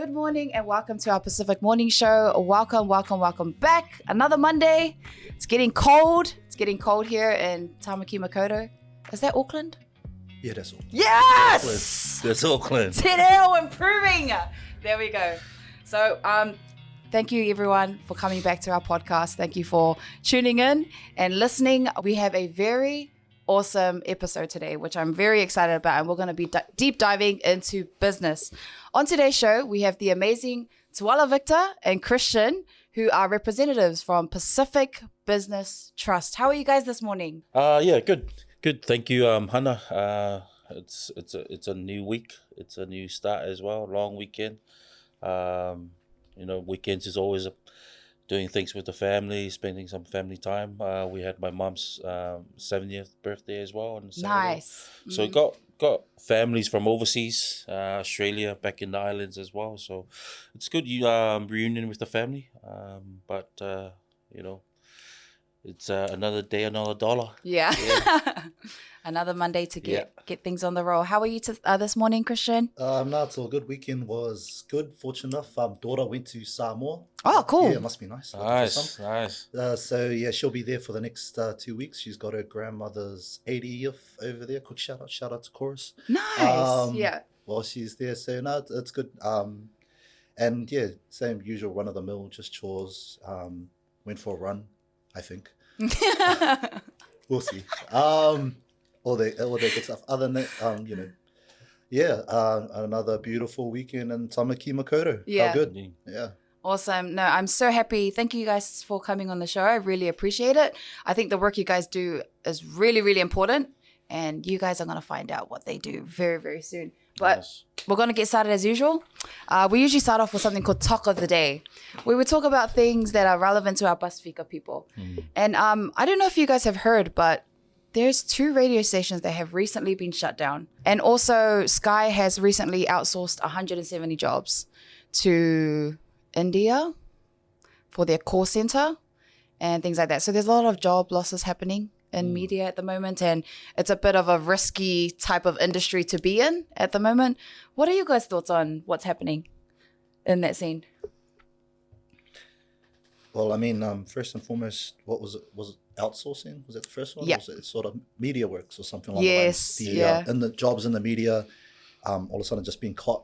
Good morning and welcome to our Pacific Morning Show. Welcome back. Another Monday. It's getting cold. It's getting cold here in Tamaki Makaurau. Is that Auckland? Yeah, that's Auckland. Yes! That's Auckland. Te reo improving. There we go. So, thank you everyone for coming back to our podcast. Thank you for tuning in and listening. We have a very awesome episode today, which I'm very excited about, and we're going to be deep diving into business. On today's show, we have the amazing Tuala Victor and Christian, who are representatives from Pacific Business Trust. How are you guys this morning? Yeah, good. Thank you, Hana. It's a new week. It's a new start as well. Long weekend. Weekends is always doing things with the family, spending some family time. We had my mum's 70th birthday as well on Saturday. Nice. So got families from overseas, Australia, back in the islands as well. So it's good. Reunion with the family. It's another day, another dollar. Yeah. Another Monday to get things on the roll. How are you this morning, Christian? No, it's all good. Weekend was good. Fortunate enough, daughter went to Samoa. Oh, cool. Yeah, it must be nice. Nice. She'll be there for the next 2 weeks. She's got her grandmother's 80th over there. Quick shout out to Chorus. Nice. While she's there, so no, it's good. And yeah, same usual run of the mill, just chores. Went for a run, I think. We'll see. All that good stuff. Other than that, another beautiful weekend in Tamaki Makaurau. Yeah. How good. Yeah. Awesome. No, I'm so happy. Thank you guys for coming on the show. I really appreciate it. I think the work you guys do is really, really important. And you guys are going to find out what they do very, very soon. But We're going to get started as usual. We usually start off with something called Talk of the Day. We would talk about things that are relevant to our Pasifika people. And I don't know if you guys have heard, but there's 2 radio stations that have recently been shut down. And also Sky has recently outsourced 170 jobs to India for their call center and things like that. So there's a lot of job losses happening in media at the moment, and it's a bit of a risky type of industry to be in at the moment. What are you guys' thoughts on what's happening in that scene? Well, I mean, first and foremost, what was it? Was it outsourcing? Was it the first one? Yeah. Or was it sort of media works or something like Yes, that? In the jobs in the media, all of a sudden just being cut.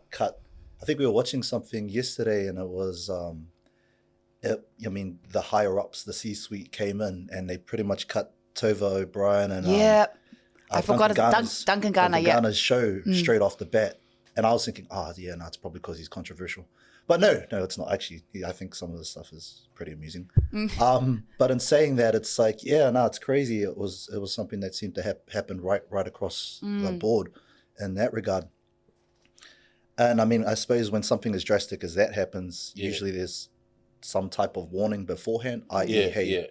I think we were watching something yesterday, and it was, the higher ups, the C-suite came in, and they pretty much cut Tova O'Brien and I forgot Duncan Garner's show straight off the bat, and I was thinking, it's probably because he's controversial. But no, it's not actually. I think some of the stuff is pretty amusing. But in saying that, it's like, it's crazy. It was something that seemed to happen right across the board in that regard. And I mean, I suppose when something as drastic as that happens, usually there's some type of warning beforehand, i.e.,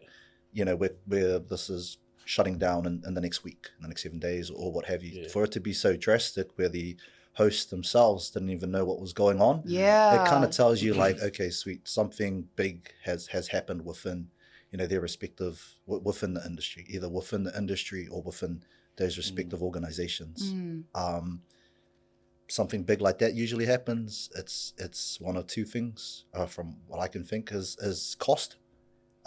where this is shutting down in the next week, in the next 7 days, or what have you. For it to be so drastic, where the hosts themselves didn't even know what was going on. Yeah. It kind of tells you like, okay, sweet, something big has happened within, their respective, within the industry, either within the industry or within those respective organizations. Something big like that usually happens. It's one of 2 things from what I can think is cost.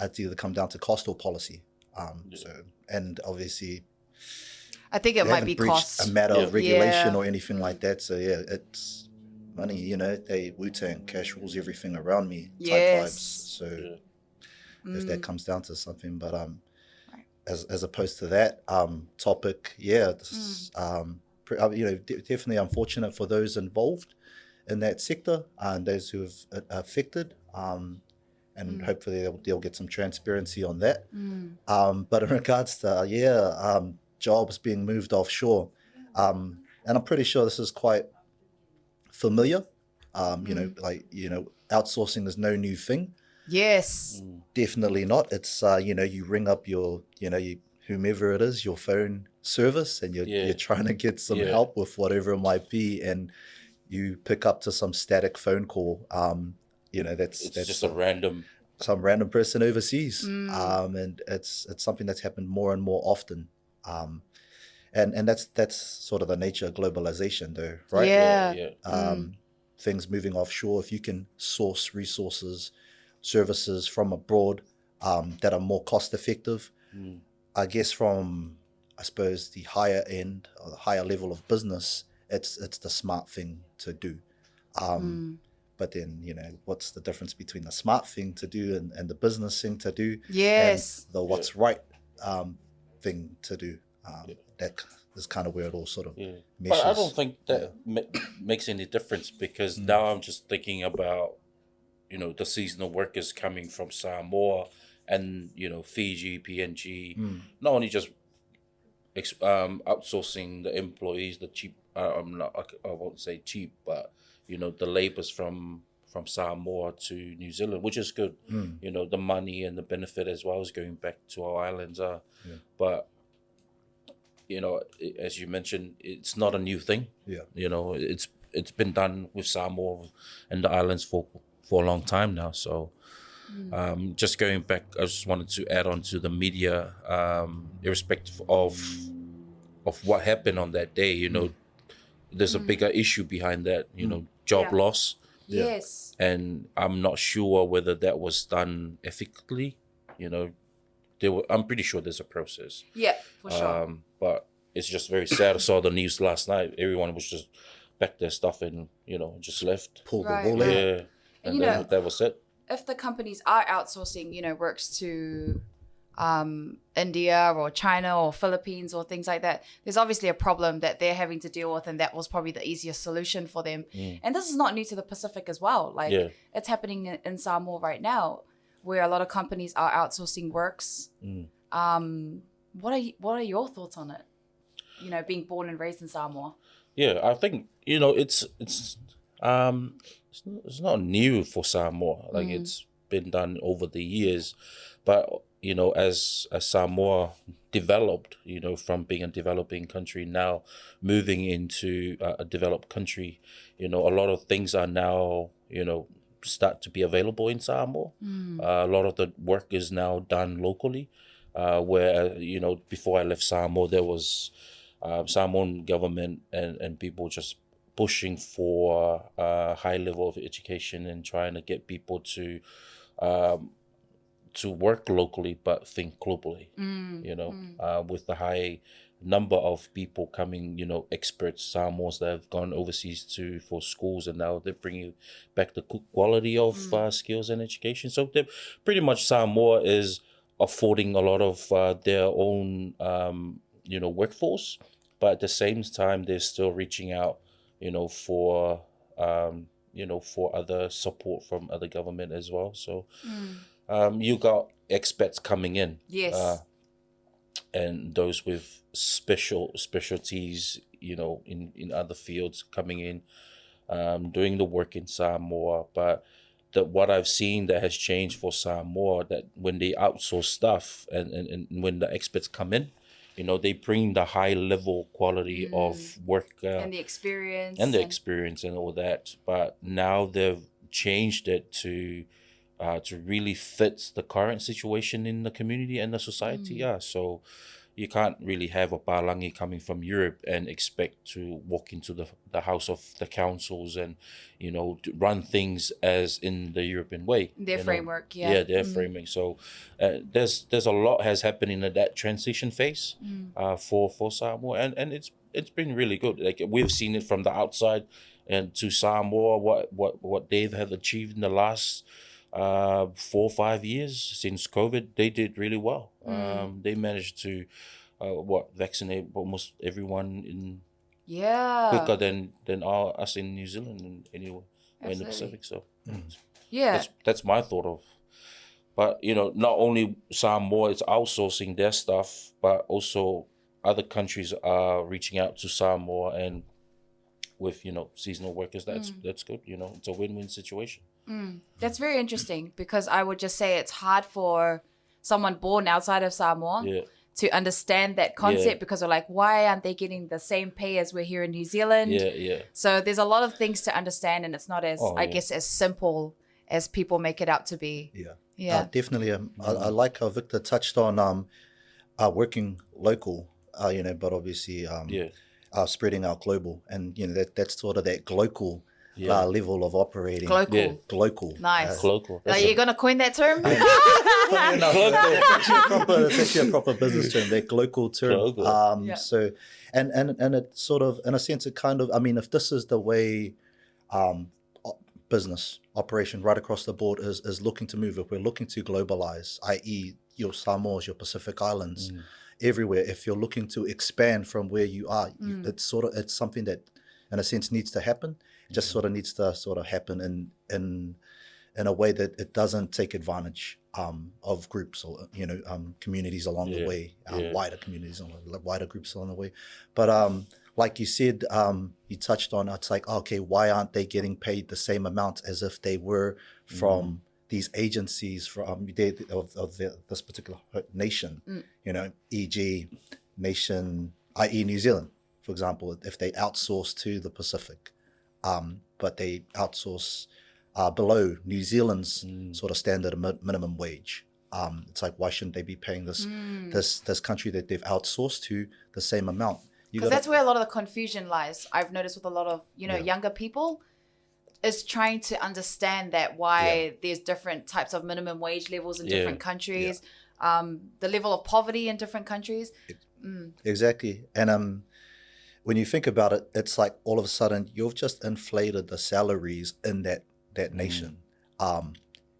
It's either come down to cost or policy. And obviously, I think it might be cost. A matter of regulation or anything like that. So it's money. They Wu-Tang, cash rules everything around me type vibes. So if that comes down to something, but as opposed to that topic, this is, definitely unfortunate for those involved in that sector and those who have affected. And hopefully they'll get some transparency on that. But in regards to jobs being moved offshore, and I'm pretty sure this is quite familiar. Outsourcing is no new thing. Yes. Definitely not. It's you ring up your whomever it is, your phone service, and you're trying to get some help with whatever it might be, and you pick up to some static phone call. That's just some random person overseas, and it's something that's happened more and more often, and that's sort of the nature of globalization, though, right? Yeah. things moving offshore, if you can source resources, services from abroad that are more cost effective, I guess from, I suppose, the higher end or the higher level of business, it's the smart thing to do. But then, what's the difference between the smart thing to do and the business thing to do? Yes. And the what's right thing to do. That is kind of where it all sort of meshes. But I don't think that makes any difference, because now I'm just thinking about, the seasonal workers coming from Samoa and, Fiji, PNG, not only just outsourcing the employees, the cheap, I won't say cheap, but, the labor's from Samoa to New Zealand, which is good. The money and the benefit as well is going back to our islands. But, as you mentioned, it's not a new thing. It's been done with Samoa and the islands for a long time now. So just going back, I just wanted to add on to the media, irrespective of what happened on that day. There's a bigger issue behind that, job loss. Yes. And I'm not sure whether that was done ethically. I'm pretty sure there's a process. Yeah, for sure. But it's just very sad. I saw the news last night. Everyone was just packed their stuff and, just left. Pull the Right, wool right. out. Yeah. And then that was it. If the companies are outsourcing, works to India or China or Philippines or things like that, there's obviously a problem that they're having to deal with, and that was probably the easiest solution for them. And this is not new to the Pacific as well. Like, it's happening in Samoa right now, where a lot of companies are outsourcing works. What are your thoughts on it? Being born and raised in Samoa. Yeah, I think it's not new for Samoa. Like, it's been done over the years, but as Samoa developed, from being a developing country now moving into a developed country, a lot of things are now start to be available in Samoa. A lot of the work is now done locally. Where before I left Samoa, there was Samoan government and people just pushing for a high level of education and trying to get people to work locally but think globally. With the high number of people coming, experts, Samoans that have gone overseas for schools, and now they're bringing back the quality of skills and education. So they're pretty much, Samoa is affording a lot of their own, workforce, but at the same time, they're still reaching out, for other support from other government as well. So you got expats coming in. Yes. And those with specialties, in other fields coming in, doing the work in Samoa. But what I've seen that has changed for Samoa, that when they outsource stuff and when the expats come in, they bring the high level quality of work and the experience and all that. But now they've changed it to really fit the current situation in the community and the society. So you can't really have a palangi coming from Europe and expect to walk into the house of the councils and, to run things as in the European way. Their framework, their framework. So there's a lot has happened in that transition phase for Samoa, and it's been really good. Like, we've seen it from the outside, and to Samoa, what they have achieved in the last 4 or 5 years since COVID, they did really well. They managed to vaccinate almost everyone in quicker than us in New Zealand and anywhere in the Pacific. So that's my thought of. But not only Samoa is outsourcing their stuff, but also other countries are reaching out to Samoa, and with seasonal workers, that's good. It's a win-win situation. That's very interesting, because I would just say it's hard for someone born outside of Samoa to understand that concept, because we're like, why aren't they getting the same pay as we're here in New Zealand? So there's a lot of things to understand, and it's not as guess as simple as people make it out to be. Definitely. I like how Victor touched on working local, but obviously spreading out global, and that's sort of that global level of operating. Global. Yeah. Global. Nice. Local. Are you gonna coin that term? Funny enough, it's actually a proper business term. They're global term. Global. Yeah. So, and it sort of, in a sense, it kind of, I mean, if this is the way business operation right across the board is looking to move, if we're looking to globalize, i.e. your Samoas, your Pacific Islands, everywhere, if you're looking to expand from where you are, it's something that, in a sense, needs to happen. It just sort of needs to sort of happen in a way that it doesn't take advantage of groups or communities along the way, wider communities, wider groups along the way. But like you said, you touched on, it's like, okay, why aren't they getting paid the same amount as if they were from these agencies from this particular nation, e.g. nation, i.e. New Zealand, for example, if they outsource to the Pacific, but they outsource below New Zealand's sort of standard minimum wage. It's like, why shouldn't they be paying this country that they've outsourced to the same amount? Because that's where a lot of the confusion lies. I've noticed with a lot of younger people, is trying to understand that why there's different types of minimum wage levels in different countries, the level of poverty in different countries. Exactly. And when you think about it, it's like all of a sudden you've just inflated the salaries in that nation.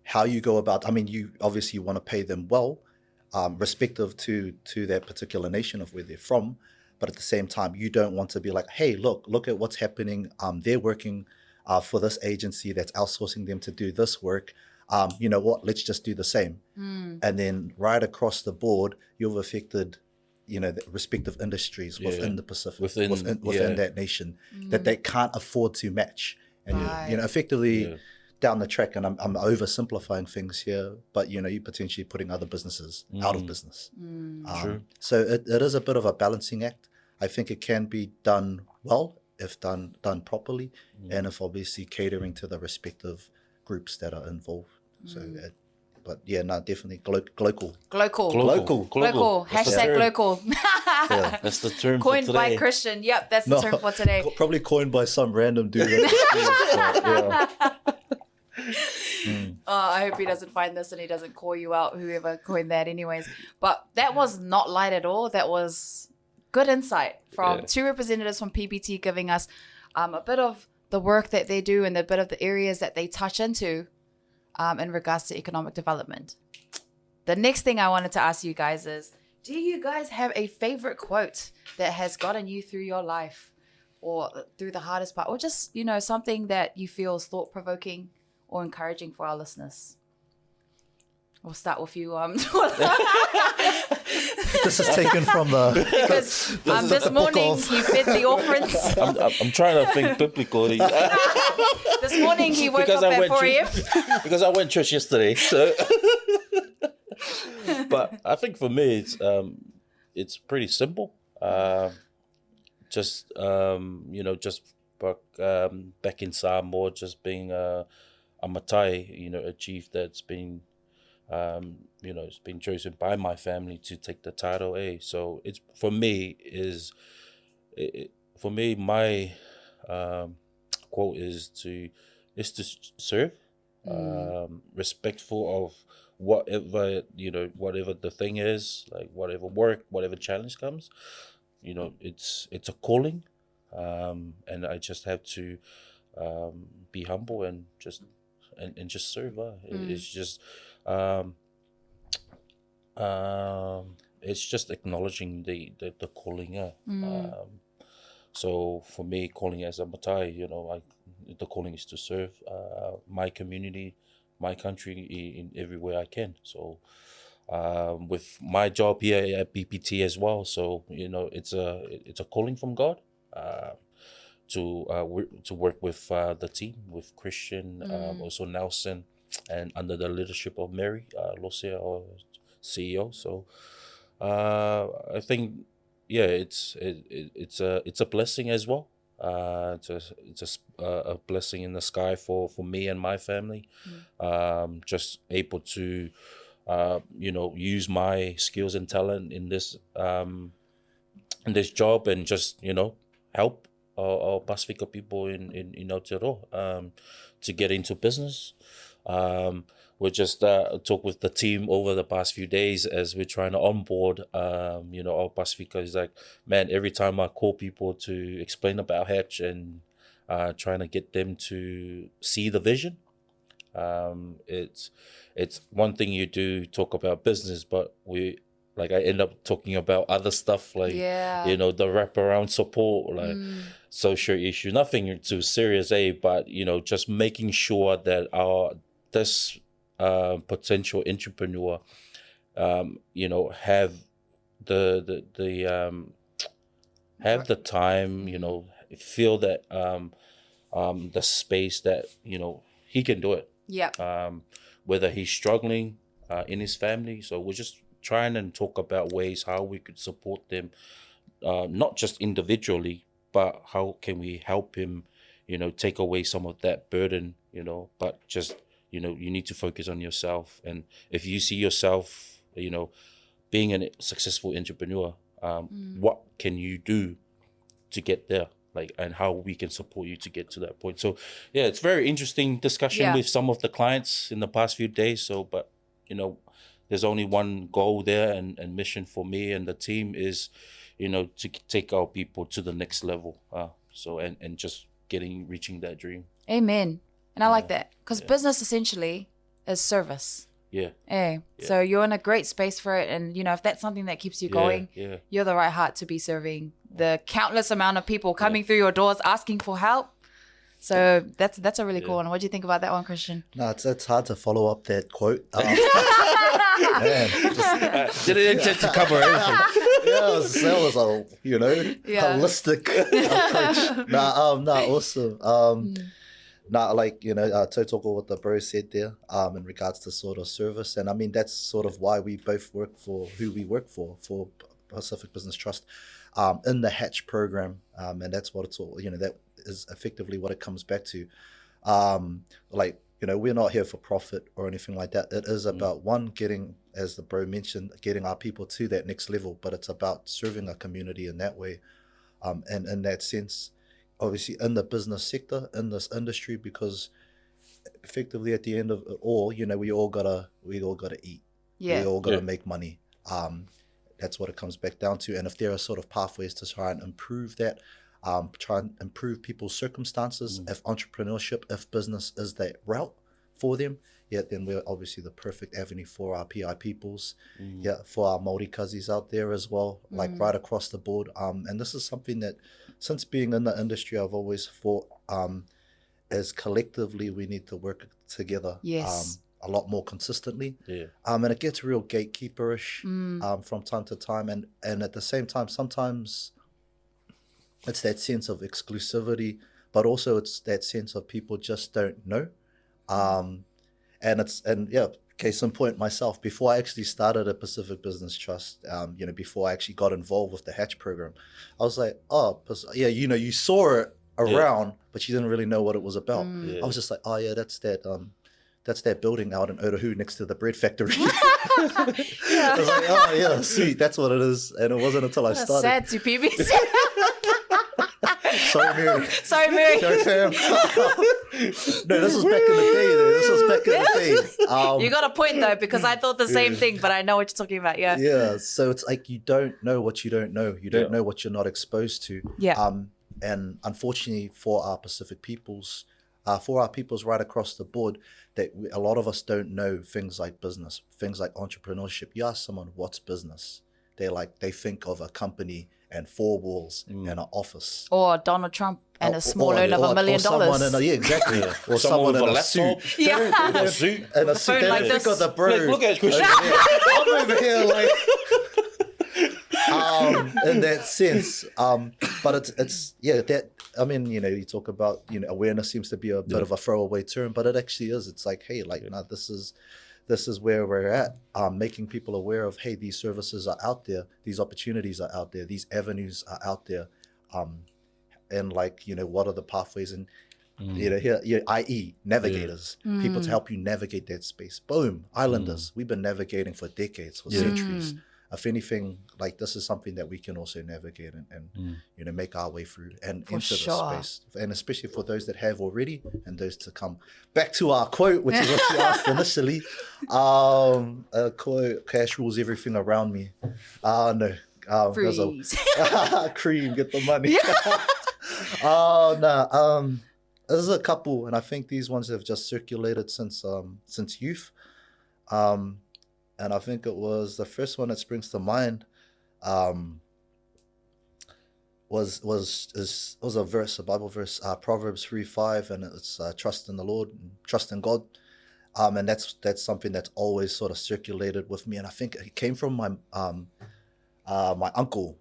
How you go about, I mean, you obviously want to pay them well, respective to that particular nation of where they're from. But at the same time, you don't want to be like, hey, look at what's happening. They're working for this agency that's outsourcing them to do this work. You know what? Let's just do the same. And then right across the board, you've affected, the respective industries within the Pacific, within that nation, that they can't afford to match. And effectively down the track, and I'm oversimplifying things here, but you're potentially putting other businesses out of business. True. So it is a bit of a balancing act. I think it can be done well if done properly, and if obviously catering to the respective groups that are involved. So, but definitely global. Hashtag global. That's the term coined for today. by Christian. Yep, that's the term for today. Probably coined by some random dude. I hope he doesn't find this and he doesn't call you out, whoever coined that anyways. But that was not light at all. That was good insight from two representatives from PPT giving us a bit of the work that they do and a bit of the areas that they touch into in regards to economic development. The next thing I wanted to ask you guys is, do you guys have a favorite quote that has gotten you through your life or through the hardest part, or just, something that you feel is thought-provoking or encouraging for our listeners? We'll start with you. This is taken from the... Because this morning he fed the orphans. I'm trying to think biblically. This morning he woke up at 4 a.m. Because I went to church yesterday. So. But I think for me, it's pretty simple. Just back in Samoa, just being a matai, a chief that's been, it's been chosen by my family to take the title A. So it's my quote is to serve, respectful of whatever the thing is, like whatever work, whatever challenge comes, it's a calling, and I just have to be humble and just serve. It's just acknowledging the calling. So for me, calling as a matai, the calling is to serve my community, my country in every way I can. So with my job here at BPT as well, so it's a calling from God to work with the team, with Christian, also Nelson, and under the leadership of Mary Losia, our CEO. So I think it's a blessing as well. It's a blessing in the sky for me and my family. Just able to use my skills and talent in this job, and just help our Pasifika people in Aotearoa to get into business. We just talked with the team over the past few days as we're trying to onboard, our Pasifika. Is like, man, every time I call people to explain about Hatch and trying to get them to see the vision, it's one thing you do talk about business, but I end up talking about other stuff like, the wraparound support, like social issue, nothing too serious, but, just making sure that this potential entrepreneur, have have the time, feel that the space that, he can do it. Yeah. Whether he's struggling in his family. So we're just trying and talk about ways how we could support them, not just individually, but how can we help him, take away some of that burden, but just, you need to focus on yourself. And if you see yourself, being a successful entrepreneur, what can you do to get there? And how we can support you to get to that point. So, yeah, it's very interesting discussion with some of the clients in the past few days. So, but, there's only one goal there and mission for me and the team is, to take our people to the next level. And just reaching that dream. Amen. And I like that because business essentially is service. Yeah. So you're in a great space for it. And, if that's something that keeps you going, you're the right heart to be serving the countless amount of people coming through your doors asking for help. So that's a really cool one. What do you think about that one, Christian? No, it's hard to follow up that quote. Man, didn't intend to cover everything. That was a holistic approach. Awesome. To talk about what the bro said there, in regards to sort of service, and I mean that's sort of why we both work for who we work for Pacific Business Trust, in the Hatch program, and that's what it's all. That is effectively what it comes back to. We're not here for profit or anything like that. It is about getting, as the bro mentioned, getting our people to that next level, but it's about serving our community in that way, and in that sense. Obviously in the business sector, in this industry, because effectively at the end of it all, we all gotta eat. We all gotta make money. That's what it comes back down to. And if there are sort of pathways to try and improve that, try and improve people's circumstances, if entrepreneurship, if business is that route for them, then we're obviously the perfect avenue for our PI peoples, for our Māori kazis out there as well, right across the board. And this is something that, since being in the industry, I've always thought, as collectively we need to work together a lot more consistently. And it gets real gatekeeperish from time to time. And at the same time, sometimes it's that sense of exclusivity, but also it's that sense of people just don't know. Case in point, myself, before I actually started a Pacific Business Trust, before I actually got involved with the Hatch program, I was like, you saw it around, but you didn't really know what it was about. I was just like, that's that building out in Otahu next to the bread factory. I was like, sweet, that's what it is. And it wasn't until I started. Sad to PBC. Sorry, Mary. Sorry, Sam. No, this was back in the day. You got a point though, because I thought the same thing, but I know what you're talking about. Yeah. So it's like you don't know what you don't know. You don't know what you're not exposed to. And unfortunately for our Pacific peoples, right across the board, that a lot of us don't know things like business, things like entrepreneurship. You ask someone, what's business? They think of a company and 4 walls and an office. Or Donald Trump and a small loan of $1 million. Exactly. Or someone in a laptop. A suit. And a suit. Like They think of the bro. Look at Christian. I'm over here in that sense. But it's that. I mean, you talk about, awareness seems to be a bit of a throwaway term, but it actually is. It's like, hey, this is where we're at, making people aware of, hey, these services are out there, these opportunities are out there, these avenues are out there, and what are the pathways, and i.e. navigators, people to help you navigate that space. Boom, islanders, we've been navigating for decades, for centuries. if anything, like this is something that we can also navigate and you know, make our way through and For into sure. the space. And especially for those that have already and those to come. Back to our quote, which is what you asked initially. A quote, cash rules everything around me. No. Freeze. Cream, get the money. Oh, no. There's a couple, and I think these ones have just circulated since youth. And I think it was the first one that springs to mind was a verse, a Bible verse, Proverbs 3:5, and it's trust in the Lord, trust in God. And that's something that's always sort of circulated with me. And I think it came from my uncle.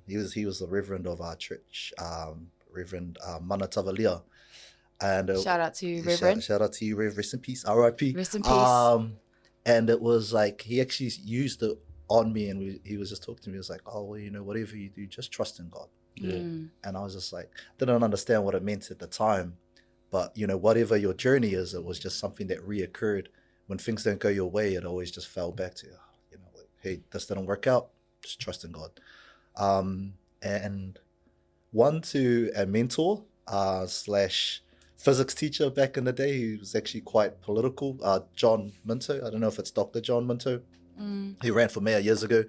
He was the reverend of our church, Reverend Mana Tavalia. And Shout out to you, Reverend. Shout out to you, Rev. Rest in peace, R.I.P. Rest in peace. And it was like he actually used it on me, and he was just talking to me. He was like, "Oh, well, you know, whatever you do, just trust in God." Yeah. And I was just like, didn't understand what it meant at the time, but you know, whatever your journey is, it was just something that reoccurred. When things don't go your way, it always just fell back to, you know, like, hey, this didn't work out. Just trust in God. And one to a mentor slash physics teacher back in the day. He was actually quite political. John Minto. I don't know if it's Dr. John Minto. He ran for mayor years ago.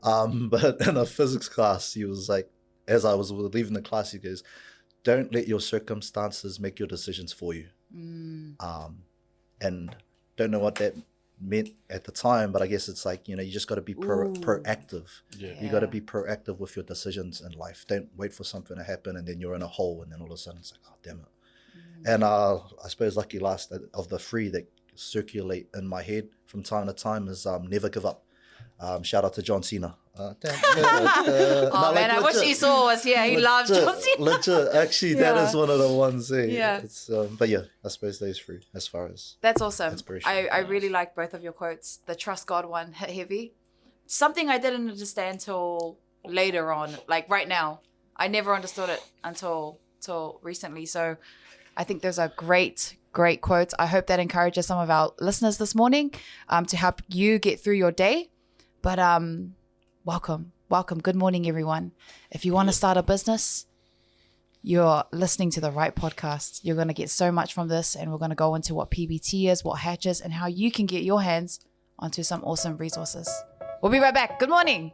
But in a physics class, he was like, as I was leaving the class, he goes, "Don't let your circumstances make your decisions for you." And don't know what that meant at the time, but I guess it's like, you know, you just got to be proactive. You got to be proactive with your decisions in life. Don't wait for something to happen and then you're in a hole and then all of a sudden it's like, oh, damn it. And I suppose lucky last of the three that circulate in my head from time to time is never give up. Shout out to John Cena. Oh man, I wish he saw us here. He loves John Cena. Legit. Actually, that is one of the ones. Yeah. It's, but yeah, I suppose those three as far as that's awesome. inspiration. I really like both of your quotes. The trust God one hit heavy. Something I didn't understand until later on. Like right now, I never understood it until recently. So I think those are great quotes. I hope that encourages some of our listeners this morning to help you get through your day. But welcome. Good morning, everyone. If you want to start a business, you're listening to the right podcast. You're going to get so much from this, and we're going to go into what PBT is, what Hatch is, and how you can get your hands onto some awesome resources. We'll be right back. Good morning.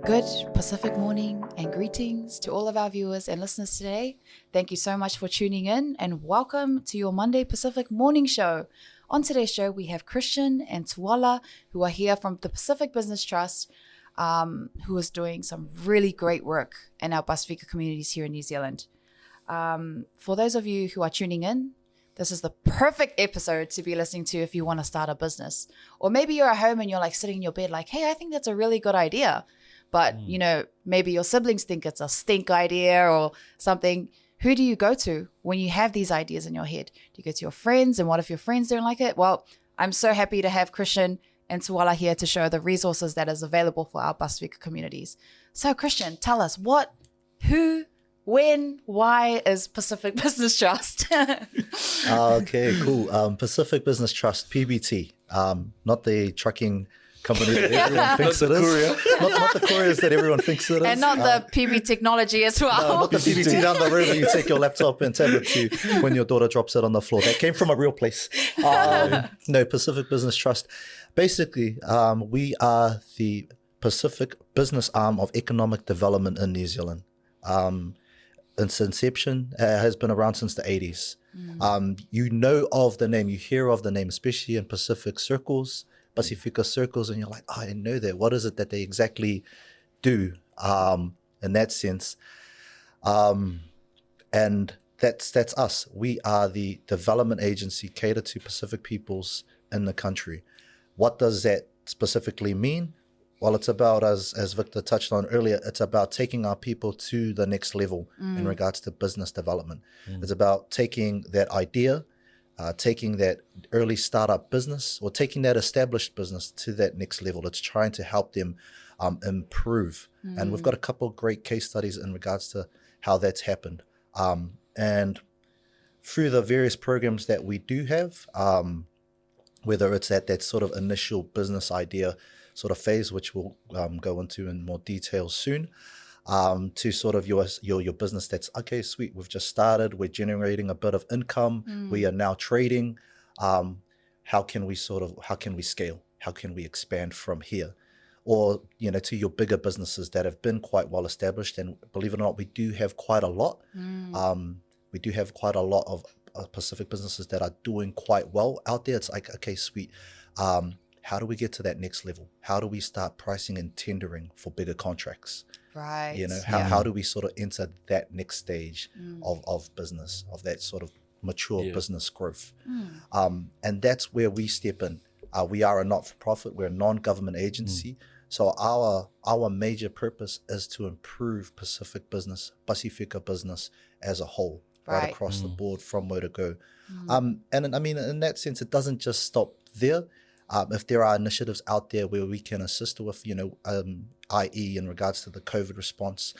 Good Pacific morning and greetings to all of our viewers and listeners today. Thank you so much for tuning in and welcome to your Monday Pacific morning show. On today's show, we have Christian and Tuala, who are here from the Pacific Business Trust, who is doing some really great work in our bus speaker communities here in New Zealand. For those of you who are tuning in, this is the perfect episode to be listening to if you want to start a business. Or maybe you're at home and you're like sitting in your bed like, hey, I think that's a really good idea. But, you know, maybe your siblings think it's a stink idea or something. Who do you go to when you have these ideas in your head? Do you go to your friends? And what if your friends don't like it? Well, I'm so happy to have Christian and Tuala here to show the resources that is available for our bus speaker communities. So, Christian, tell us what, who, when, why is Pacific Business Trust? Okay, cool. Pacific Business Trust, PBT, not the trucking company that everyone thinks it is. Not the couriers that everyone thinks it is. And not the PB technology as well. No, not the PBT down the road when you take your laptop and tablet to when your daughter drops it on the floor. That came from a real place. No, Pacific Business Trust. Basically, we are the Pacific business arm of economic development in New Zealand. Its inception has been around since the 80s. You know of the name, you hear of the name, especially in Pacific circles, Pacifica circles, and you're like, oh, I didn't know that. What is it that they exactly do in that sense? And that's us. We are the development agency catered to Pacific peoples in the country. What does that specifically mean? Well, it's about, as Victor touched on earlier, it's about taking our people to the next level in regards to business development. It's about taking that idea taking that early startup business or taking that established business to that next level. It's trying to help them improve. And we've got a couple of great case studies in regards to how that's happened. And through the various programs that we do have, whether it's at that sort of initial business idea sort of phase, which we'll go into in more detail soon, to sort of your business that's, okay, sweet, we've just started, we're generating a bit of income, we are now trading. How can we scale? How can we expand from here? Or, to your bigger businesses that have been quite well established. And believe it or not, we do have quite a lot. We do have quite a lot of Pacific businesses that are doing quite well out there. It's like, okay, sweet. How do we get to that next level? How do we start pricing and tendering for bigger contracts? Right. How do we sort of enter that next stage of business, of that sort of mature business growth? And that's where we step in. We are a not-for-profit. We're a non-government agency. So our major purpose is to improve Pacific Pasifika business as a whole, right across the board from where to go. And I mean, in that sense, it doesn't just stop there. If there are initiatives out there where we can assist with, i.e. in regards to the COVID response,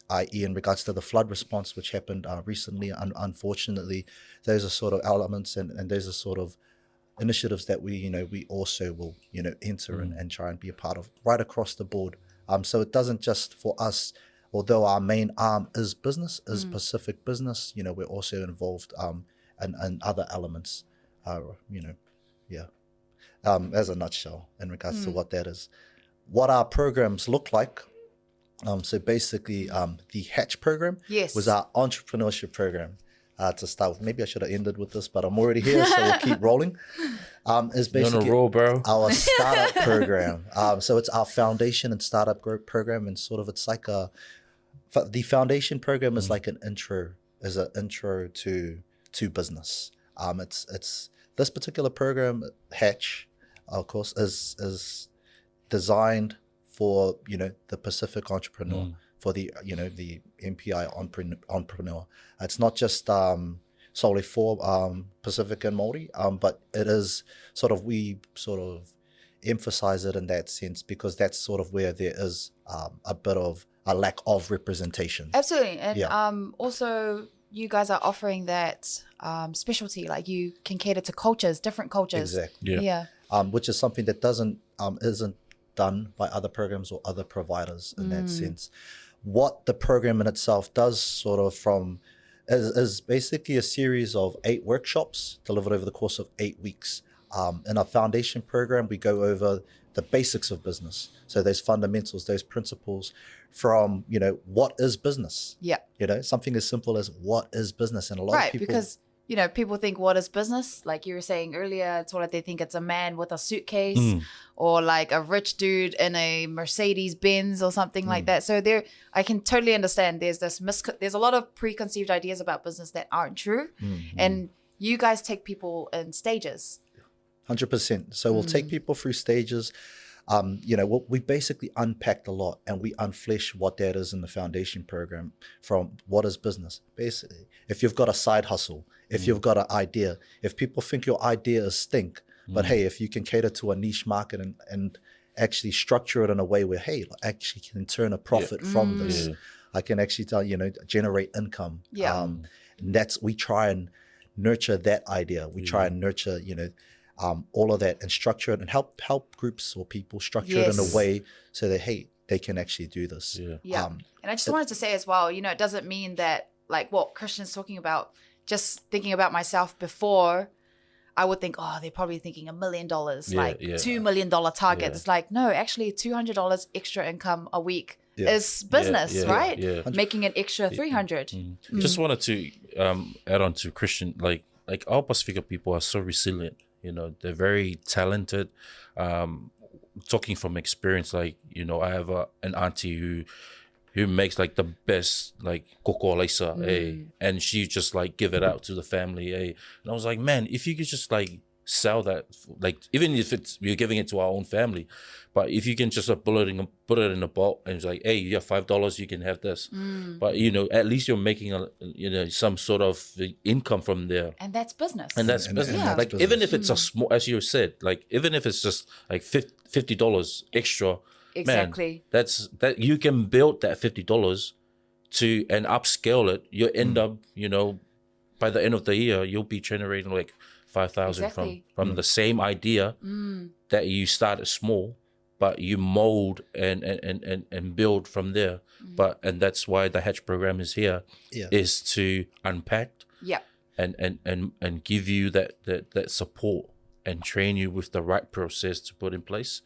i.e. in regards to the flood response, which happened recently, unfortunately, those are sort of elements and those are sort of initiatives that we also will, enter and try and be a part of right across the board. So it doesn't just for us, although our main arm is business, is Pacific business, we're also involved in other elements, as a nutshell in regards to what that is. What our programs look like. So basically the Hatch program was our entrepreneurship program. To start with, maybe I should have ended with this, but I'm already here, so we'll keep rolling. Is basically roll, bro. Our startup program. So it's our foundation and startup growth program, and sort of it's like the foundation program is like an intro to business. It's this particular program, Hatch, of course, is designed for the Pacific entrepreneur. For the the MPI entrepreneur. It's not just solely for Pacific and Māori, but it is we emphasize it in that sense because that's sort of where there is a bit of a lack of representation. Absolutely. And also you guys are offering that specialty, like you can cater to cultures, different cultures. Exactly. Yeah. Which is something that isn't done by other programs or other providers in that sense. What the program in itself does is basically a series of 8 workshops delivered over the course of 8 weeks. In our foundation program, we go over the basics of business. So those fundamentals, those principles from, what is business? Yeah. Something as simple as what is business? And a lot of people... Because people think, what is business? Like you were saying earlier, it's what they think it's a man with a suitcase or like a rich dude in a Mercedes Benz or something like that. So I can totally understand there's a lot of preconceived ideas about business that aren't true. And you guys take people in stages. 100%. So we'll take people through stages. We basically unpacked a lot and we unflesh what that is in the foundation program from what is business. Basically, if you've got a side hustle, if you've got an idea, if people think your idea is stink, but hey, if you can cater to a niche market and actually structure it in a way where, hey, I actually can turn a profit from this. I can actually generate income. And we try and nurture that idea. We try and nurture, all of that and structure it and help groups or people structure it in a way so that, hey, they can actually do this. And I just wanted to say as well, it doesn't mean that like what Christian's talking about, just thinking about myself before, I would think, oh, they're probably thinking $1 million, $2 million target. It's like, no, actually $200 extra income a week is business, right? Making an extra 300. Just wanted to add on to Christian, like our Pacifica people are so resilient. They're very talented. Talking from experience, I have an auntie who makes like the best like koko laisa, and she just like give it out to the family, and I was like, man, if you could just like sell that, like even if you're giving it to our own family, but if you can just put it in a bowl and it's like, hey, you have $5, you can have this. But at least you're making some sort of income from there. And that's business. And that's business. yeah. Like even if it's a small, as you said, like even if it's just like $50 extra, Exactly. man, that you can build that $50 to and upscale it. You end up, by the end of the year, you'll be generating like 5,000 Exactly. from the same idea that you started small, but you mold and build from there. And that's why the Hatch program is here, is to unpack and give you that support and train you with the right process to put in place,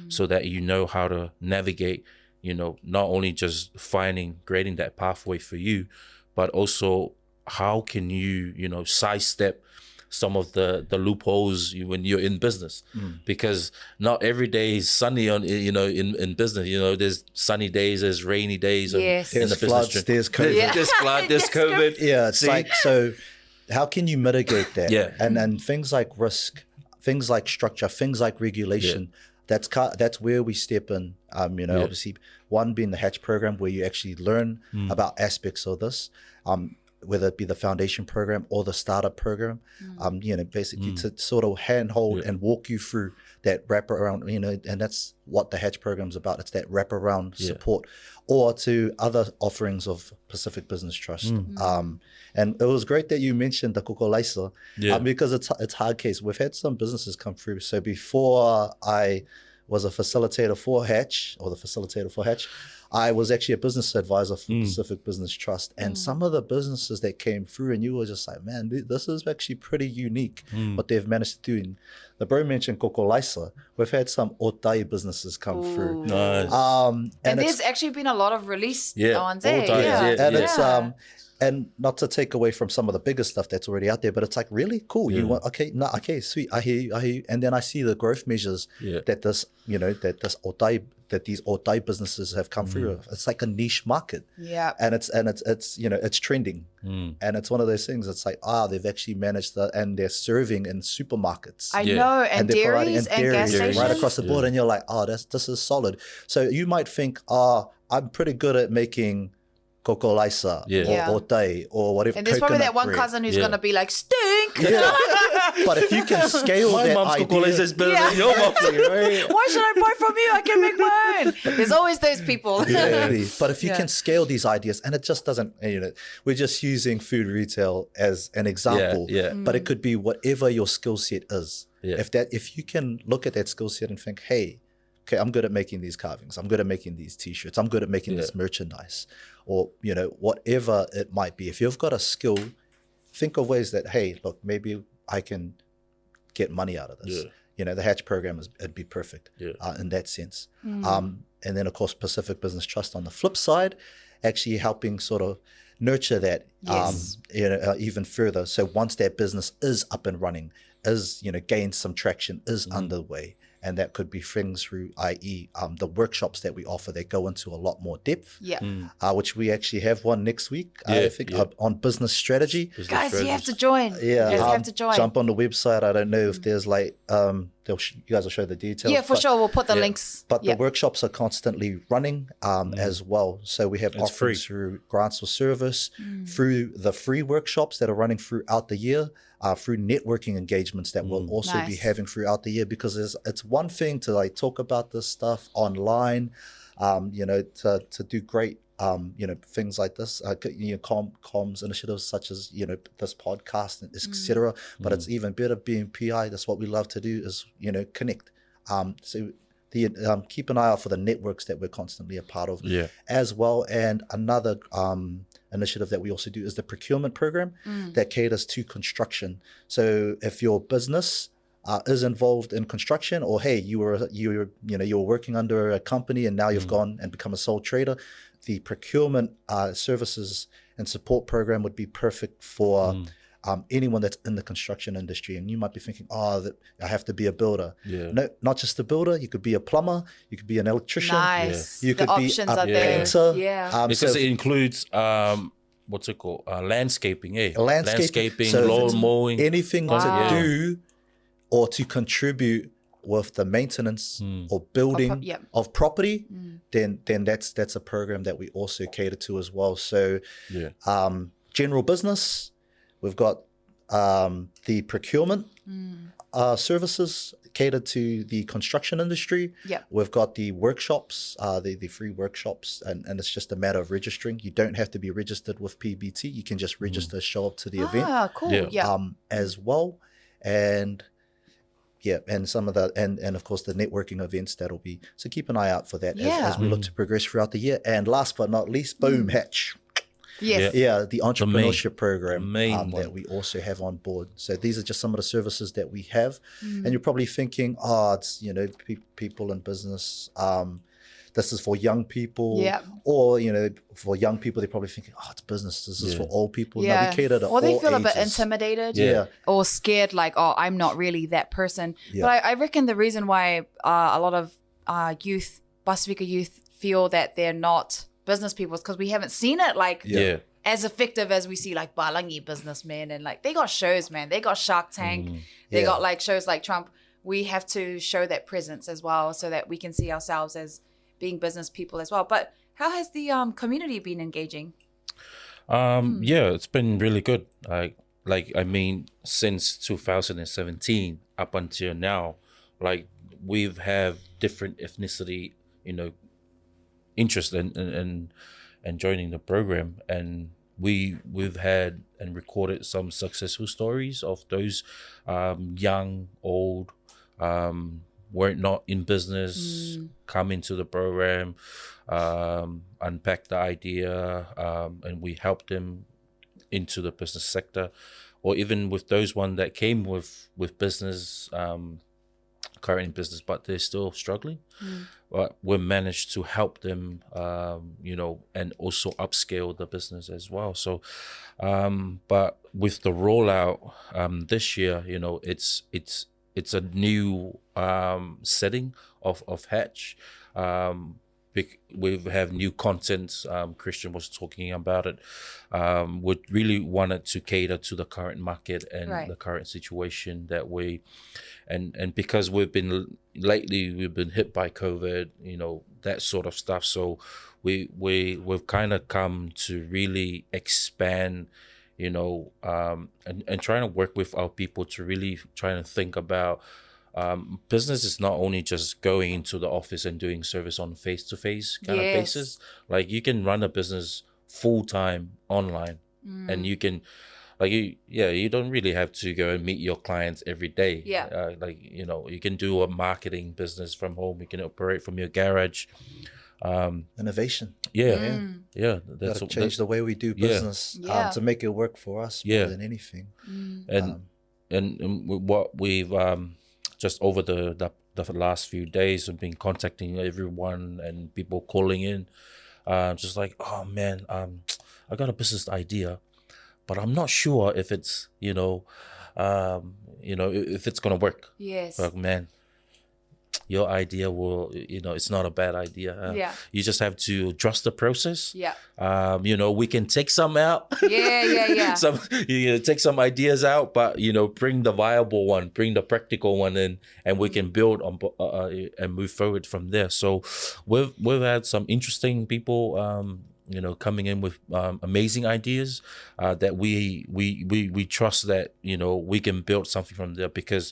so that you know how to navigate, not only just creating that pathway for you, but also how can you, sidestep some of the loopholes when you're in business, because not every day is sunny in business. There's sunny days, there's rainy days. Yes. In There's the floods, business. there's COVID. There's flood, there's COVID. Yeah, it's like, so how can you mitigate that? Yeah. And things like risk, things like structure, things like regulation, that's where we step in. Obviously, one being the Hatch program, where you actually learn about aspects of this, whether it be the foundation program or the startup program, basically to sort of handhold and walk you through that wraparound, and that's what the Hatch program is about. It's that wraparound support, or to other offerings of Pacific Business Trust. And it was great that you mentioned the kokolaisa, because it's hard case. We've had some businesses come through. So before I was a facilitator for Hatch, or the facilitator for Hatch, I was actually a business advisor for Pacific Business Trust. And some of the businesses that came through, and you were just like, man, this is actually pretty unique what they've managed to do. And the bro mentioned kokolaisa. We've had some otai businesses come through. Nice. And there's actually been a lot of released ones. Otai, And it's and not to take away from some of the bigger stuff that's already out there, but it's like really cool. You want okay, sweet. I hear you. And then I see the growth measures that these otai businesses have come through. It's like a niche market. Yeah. And it's trending. And it's one of those things. It's like, they've actually managed and they're serving in supermarkets. I know, and they're providing dairies and gas stations. right across the board. And you're like, this is solid. So you might think, I'm pretty good at making kokolaisa or otai or whatever. And there's probably that one bread. cousin who's going to be like, stink! But if you can scale My that mom's idea, kokolaisa is better than your mom's. Why should I buy from you? I can make my own. There's always those people. But if you can scale these ideas, and it just doesn't, we're just using food retail as an example, but it could be whatever your skill set is. If you can look at that skill set and think, hey, okay, I'm good at making these carvings. I'm good at making these T-shirts. I'm good at making this merchandise, or whatever it might be. If you've got a skill, think of ways that, hey, look, maybe I can get money out of this. The Hatch program it'd be perfect in that sense. And then of course Pacific Business Trust on the flip side, actually helping sort of nurture that even further. So once that business is up and running, is gained some traction, is underway. And that could be things through, i.e., the workshops that we offer that go into a lot more depth, which we actually have one next week, I think, on business strategy. Guys, you have to join. You have to join. Jump on the website. I don't know if there's like, you guys will show the details. Yeah, for sure. We'll put the links. But the workshops are constantly running as well. So we have offerings through grants for service, through the free workshops that are running throughout the year, through networking engagements that we'll also be having throughout the year, because it's one thing to like talk about this stuff online, to do great things like this, comms initiatives such as this podcast, etc. But it's even better being PI. That's what we love to do, is connect. So keep an eye out for the networks that we're constantly a part of as well. And another initiative that we also do is the procurement program that caters to construction. So if your business is involved in construction, or hey, you were working under a company and now you've gone and become a sole trader, the procurement services and support program would be perfect for anyone that's in the construction industry. And you might be thinking, that I have to be a builder. No, not just a builder. You could be a plumber. You could be an electrician. You could be a painter. Because it includes what's it called? Landscaping. Landscaping, lawn mowing, anything to do or to contribute with the maintenance or building of property, then that's a program that we also cater to as well. So general business, we've got the procurement services catered to the construction industry. We've got the workshops, the free workshops, and it's just a matter of registering. You don't have to be registered with PBT. You can just register, show up to the event as well. And and some of the and of course the networking events that'll be. So keep an eye out for that as we look to progress throughout the year. And last but not least, boom, Hatch. The entrepreneurship program that we also have on board. So these are just some of the services that we have. And you're probably thinking, it's people in business. This is for young people, or for young people, they're probably thinking, it's business. This is for old people. No, we cater to all they feel ages. A bit intimidated, or scared, like, I'm not really that person. But I reckon the reason why a lot of youth, Pasifika youth, feel that they're not business people is because we haven't seen it as effective as we see like Balangi businessmen, and like they got shows, man. They got Shark Tank. They got like shows like Trump. We have to show that presence as well so that we can see ourselves as being business people as well. But how has the community been engaging? It's been really good. Since 2017 up until now, like we've have different ethnicity, interest in joining the program, and we've had and recorded some successful stories of those young, old, were not in business, come into the program, unpack the idea, and we help them into the business sector, or even with those one that came with business, current in business, but they're still struggling. But we managed to help them, and also upscale the business as well. So, but with the rollout this year, it's a new setting of Hatch. We have new content. Christian was talking about it. We really wanted to cater to the current market and the current situation that we, and because we've been hit by COVID, that sort of stuff. So we've kind of come to really expand, and trying to work with our people to really try to think about business is not only just going into the office and doing service on face-to-face kind of basis. Like you can run a business full-time online, and you can you don't really have to go and meet your clients every day. You can do a marketing business from home. You can operate from your garage. Innovation. That's gotta change the way we do business to make it work for us more than anything. And what we've just over the last few days, I've been contacting everyone and people calling in, just like, oh man, I got a business idea, but I'm not sure if it's if it's gonna work. Like, man, your idea will, it's not a bad idea. You just have to trust the process. We can take some out. Some, take some ideas out, but, bring the viable one, bring the practical one in, and we can build on and move forward from there. So we've had some interesting people, coming in with amazing ideas that we trust that, we can build something from there, because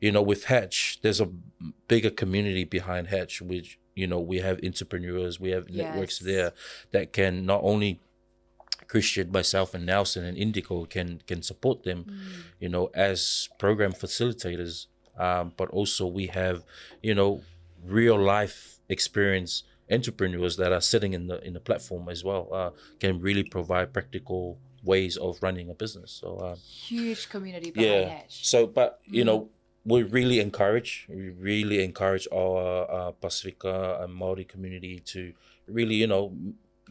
with Hatch, there's a bigger community behind Hatch, which, we have entrepreneurs, we have networks there that can not only Christian, myself, and Nelson and Indigo can support them, as program facilitators. But also we have, real life experience entrepreneurs that are sitting in the platform as well, can really provide practical ways of running a business. So huge community behind Hatch. So, but we really encourage our Pasifika and Maori community to really,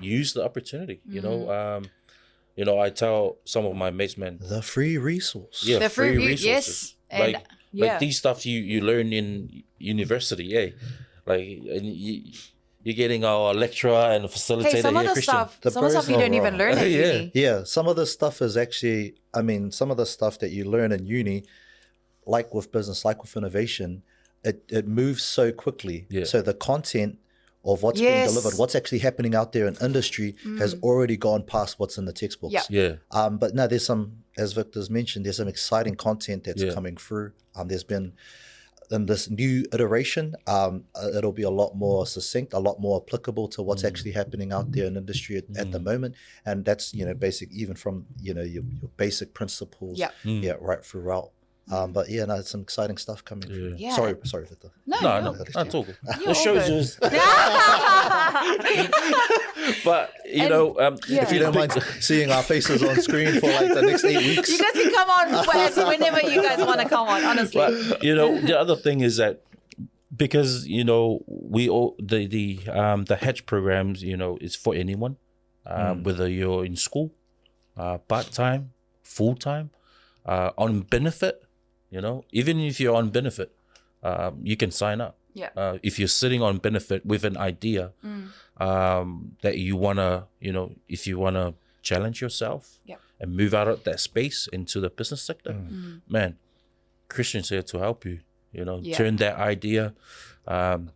use the opportunity. I tell some of my mates, man, the free resource. The free resources. Yes. Like these stuff you learn in university, like you're getting our lecturer and facilitator some of the Christian. some of the stuff you don't even learn at uni. Some of the stuff is actually, some of the stuff that you learn in uni, like with business, like with innovation, it moves so quickly. Yeah. So the content of what's being delivered, what's actually happening out there in industry has already gone past what's in the textbooks. Yeah. But no, there's some, as Victor's mentioned, there's some exciting content that's coming through. There's been, in this new iteration, it'll be a lot more succinct, a lot more applicable to what's actually happening out there in industry at the moment. And that's, basic, even from, your basic principles, right throughout. But yeah, no, some exciting stuff coming through. Yeah. Sorry, Victor. No, that's all good. The all show's good. just. But If you don't mind seeing our faces on screen for like the next 8 weeks, You guys can come on whenever you guys want to come on, honestly. But the other thing is that because we all the hatch programs is for anyone, whether you're in school, part time, full time, on benefit. Even if you're on benefit, you can sign up. Yeah. If you're sitting on benefit with an idea that you wanna, if you wanna challenge yourself and move out of that space into the business sector, man, Christian's here to help you. Turn that idea, and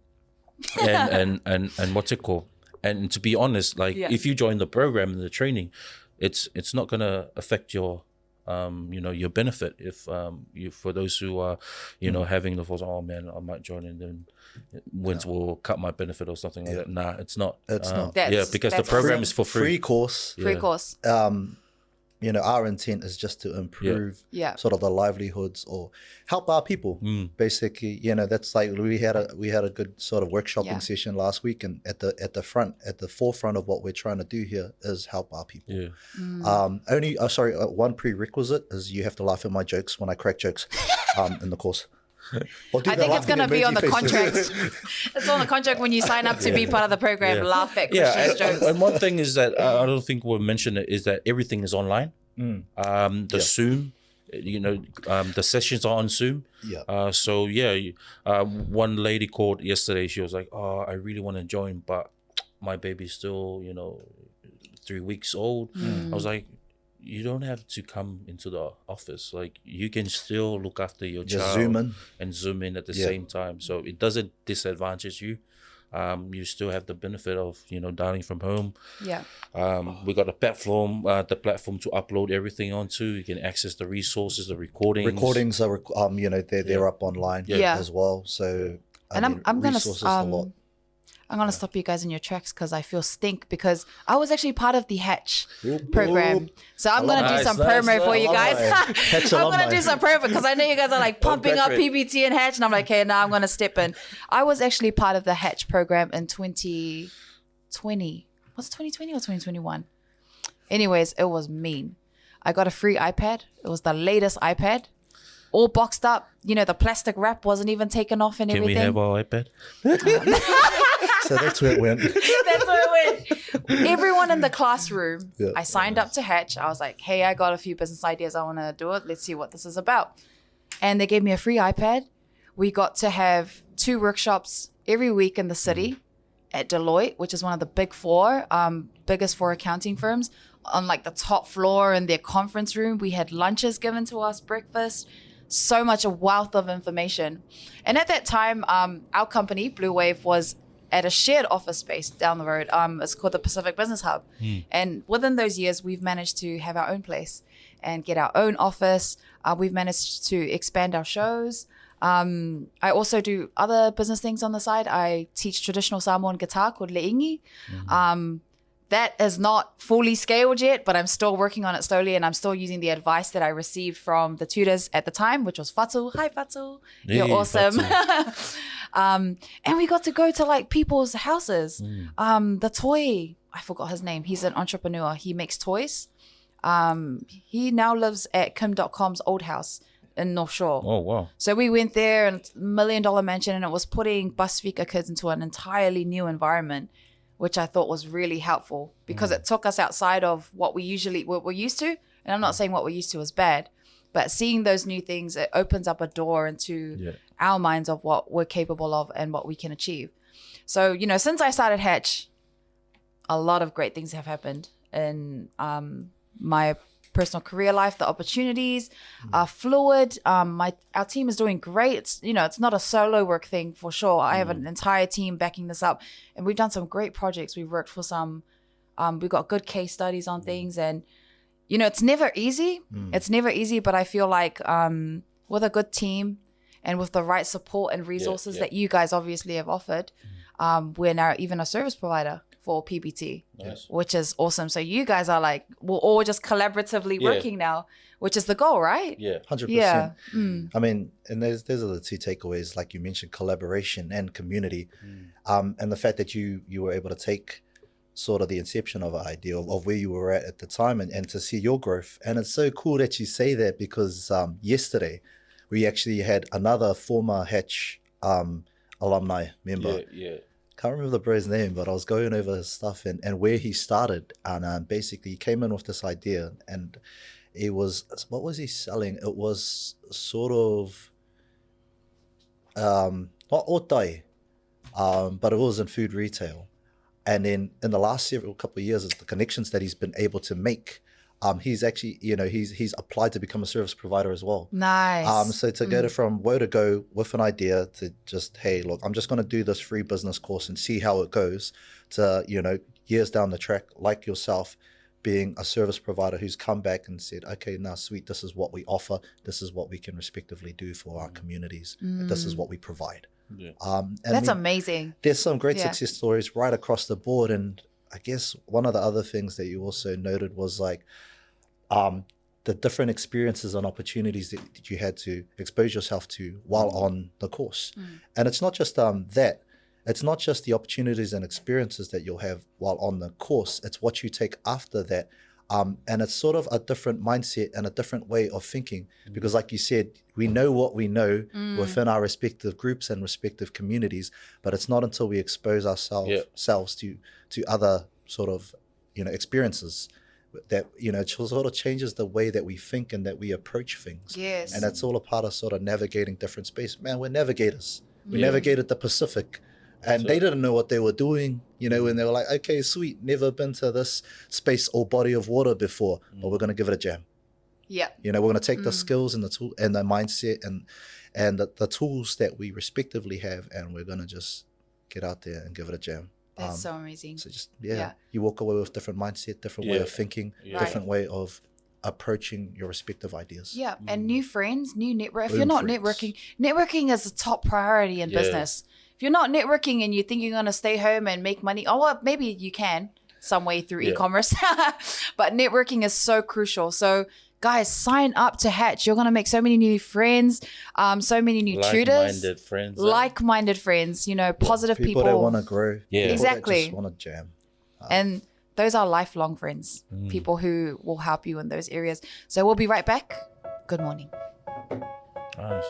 what's it called? And to be honest, if you join the program and the training, it's not gonna affect your your benefit if you, for those who are having the thoughts, oh man, I might join and then wins will cut my benefit or something like that. Nah, it's not. It's not. Because the program is for free. Free course. Free course. Our intent is just to improve sort of the livelihoods or help our people. Basically, that's like we had a good sort of workshopping session last week, and at the forefront of what we're trying to do here is help our people. One prerequisite is you have to laugh at my jokes when I crack jokes in the course. I think it's going to be on the contract. It's on the contract when you sign up to be part of the program. Laugh at Christian's jokes. And one thing is that I don't think we'll mention it is that everything is online. Zoom, the sessions are on Zoom. One lady called yesterday. She was like, "Oh, I really want to join, but my baby's still 3 weeks old." I was like, you don't have to come into the office. Like, you can still look after your child zoom in at the same time. So it doesn't disadvantage you. You still have the benefit of dialing from home. We got a platform, to upload everything onto. You can access the resources, the recordings. Recordings are they're up online as well. So I'm going to stop you guys in your tracks because I feel stink, because I was actually part of the Hatch program. So I'm going to do some promo for you guys. I'm going to do some promo because I know you guys are like pumping up PBT and Hatch. And I'm like, okay, now I'm going to step in. I was actually part of the Hatch program in 2020. Was it 2020 or 2021? Anyways, it was mean. I got a free iPad. It was the latest iPad. All boxed up. The plastic wrap wasn't even taken off and everything. Can we have our iPad? So that's where it went. Everyone in the classroom, I signed up to Hatch. I was like, hey, I got a few business ideas. I want to do it. Let's see what this is about. And they gave me a free iPad. We got to have 2 workshops every week in the city at Deloitte, which is one of the big 4, biggest 4 accounting firms, on like the top floor in their conference room. We had lunches given to us, breakfast. So much, a wealth of information. And at that time, our company, Blue Wave, was at a shared office space down the road. It's called the Pacific Business Hub. And within those years, we've managed to have our own place and get our own office. We've managed to expand our shows. I also do other business things on the side. I teach traditional Samoan guitar called Le'ingi. That is not fully scaled yet, but I'm still working on it slowly, and I'm still using the advice that I received from the tutors at the time, which was Fatu. Hi, Fatu. You're awesome. And we got to go to like people's houses. The toy, I forgot his name. He's an entrepreneur. He makes toys. He now lives at Kim.com's old house in North Shore. Oh, wow. So we went there, and $1 million mansion, and it was putting Busfika kids into an entirely new environment, which I thought was really helpful because it took us outside of what we're used to. And I'm not saying what we're used to is bad, but seeing those new things, it opens up a door into our minds of what we're capable of and what we can achieve. So, since I started Hatch, a lot of great things have happened in my personal career life. The opportunities are fluid. Our team is doing great. It's, it's not a solo work thing for sure. I have an entire team backing this up, and we've done some great projects. We've worked for some, we've got good case studies on things, and it's never easy. It's never easy, but I feel like with a good team and with the right support and resources that you guys obviously have offered, we're now even a service provider for PBT, which is awesome. So you guys are like, we're all just collaboratively working now, which is the goal, right? Yeah, 100%. Yeah. I mean, and those are the two takeaways, like you mentioned, collaboration and community, and the fact that you were able to take sort of the inception of an idea of where you were at the time and to see your growth. And it's so cool that you say that, because yesterday we actually had another former Hatch alumni member. Can't remember the bro's name, but I was going over his stuff and where he started, and basically he came in with this idea, and it was, what was he selling? It was sort of not otai, but it was in food retail. And then in the last couple of years, the connections that he's been able to make, he's actually, he's applied to become a service provider as well. Nice. So to go from where to go with an idea to just, hey, look, I'm just going to do this free business course and see how it goes, to, years down the track, like yourself, being a service provider who's come back and said, okay, now sweet, this is what we offer. This is what we can respectively do for our communities. This is what we provide. And that's amazing. There's some great success stories right across the board. And I guess one of the other things that you also noted was like the different experiences and opportunities that you had to expose yourself to while on the course. And it's not just that. It's not just the opportunities and experiences that you'll have while on the course. It's what you take after that. And it's sort of a different mindset and a different way of thinking, because like you said, we know what we know within our respective groups and respective communities, but it's not until we expose ourselves to other sort of, experiences that, it sort of changes the way that we think and that we approach things. Yes. And that's all a part of sort of navigating different space. Man, we're navigators. We navigated the Pacific. And they didn't know what they were doing, when they were like, okay, sweet, never been to this space or body of water before, but we're going to give it a jam. Yeah. We're going to take the skills and the tool and the mindset and the tools that we respectively have, and we're going to just get out there and give it a jam. That's so amazing. So just, you walk away with different mindset, different way of thinking, different way of approaching your respective ideas. Yeah. And new friends, new network. If you're not networking is a top priority in business. If you're not networking and you think you're going to stay home and make money, well, maybe you can some way through e-commerce, but networking is so crucial. So guys, sign up to Hatch. You're going to make so many new friends, so many new tutors. Like-minded friends, positive people. People that want to grow. Yeah. Exactly. That just want to jam. And those are lifelong friends, people who will help you in those areas. So we'll be right back. Good morning. Nice.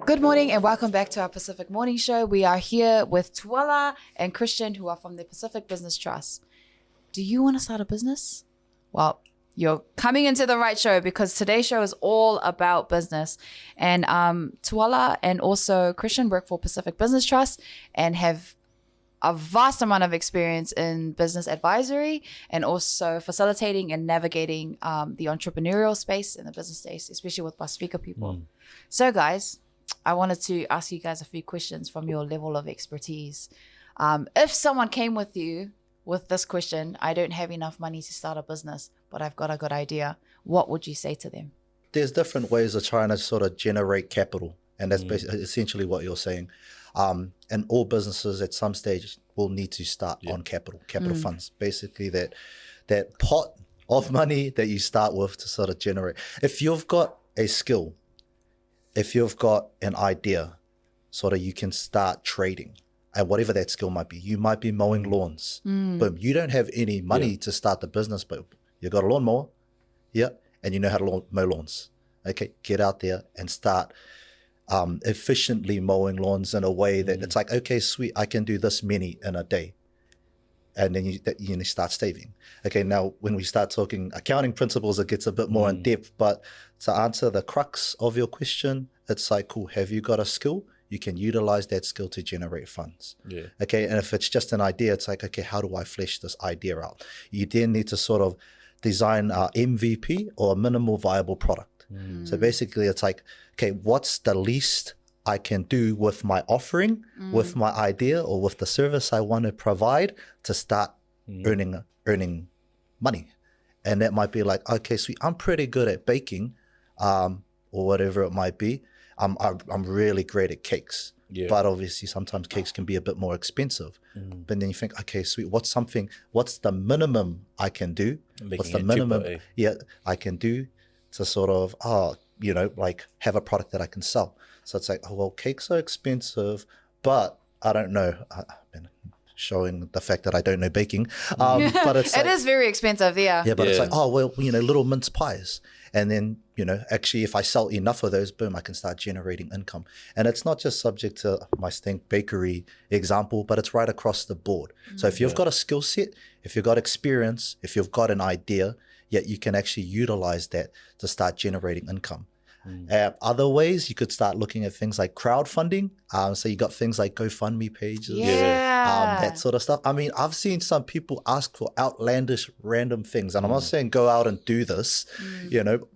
Good morning and welcome back to our Pacific Morning Show. We are here with Tuala and Christian, who are from the Pacific Business Trust. Do you want to start a business? Well, you're coming into the right show, because today's show is all about business. And Tuala and also Christian work for Pacific Business Trust and have a vast amount of experience in business advisory and also facilitating and navigating the entrepreneurial space in the business space, especially with Pasifika people. So guys, I wanted to ask you guys a few questions from your level of expertise. If someone came with you with this question, I don't have enough money to start a business, but I've got a good idea, what would you say to them? There's different ways of trying to sort of generate capital. And that's essentially what you're saying. And all businesses at some stage will need to start on capital funds. Basically that pot of money that you start with to sort of generate. If you've got a skill, if you've got an idea, sort of you can start trading. And whatever that skill might be, you might be mowing lawns. Boom, you don't have any money to start the business, but you got a lawnmower, and you know how to mow lawns. Okay, get out there and start efficiently mowing lawns in a way that it's like, okay, sweet, I can do this many in a day. and then you start saving. Okay, now when we start talking accounting principles, it gets a bit more in depth. But to answer the crux of your question, it's like, cool, have you got a skill? You can utilize that skill to generate funds. Yeah. Okay, and if it's just an idea, it's like, okay, how do I flesh this idea out? You then need to sort of design a MVP or a minimal viable product. So basically, it's like, okay, what's the least I can do with my offering, with my idea, or with the service I want to provide to start earning money? And that might be like, okay, sweet, I'm pretty good at baking, or whatever it might be. I'm really great at cakes, but obviously sometimes cakes can be a bit more expensive. But then you think, okay, sweet, what's the minimum I can do? What's the minimum I can do to sort of, like have a product that I can sell? So it's like, oh, well, cakes are expensive, but I don't know. I've been showing the fact that I don't know baking. But it's it is very expensive, yeah. Yeah, but it's like, oh, well, little mince pies. And then, actually, if I sell enough of those, boom, I can start generating income. And it's not just subject to my stink bakery example, but it's right across the board. So if you've got a skill set, if you've got experience, if you've got an idea, yet you can actually utilize that to start generating income. Other ways, you could start looking at things like crowdfunding. So you got things like GoFundMe pages, that sort of stuff. I mean, I've seen some people ask for outlandish, random things, and I'm not saying go out and do this,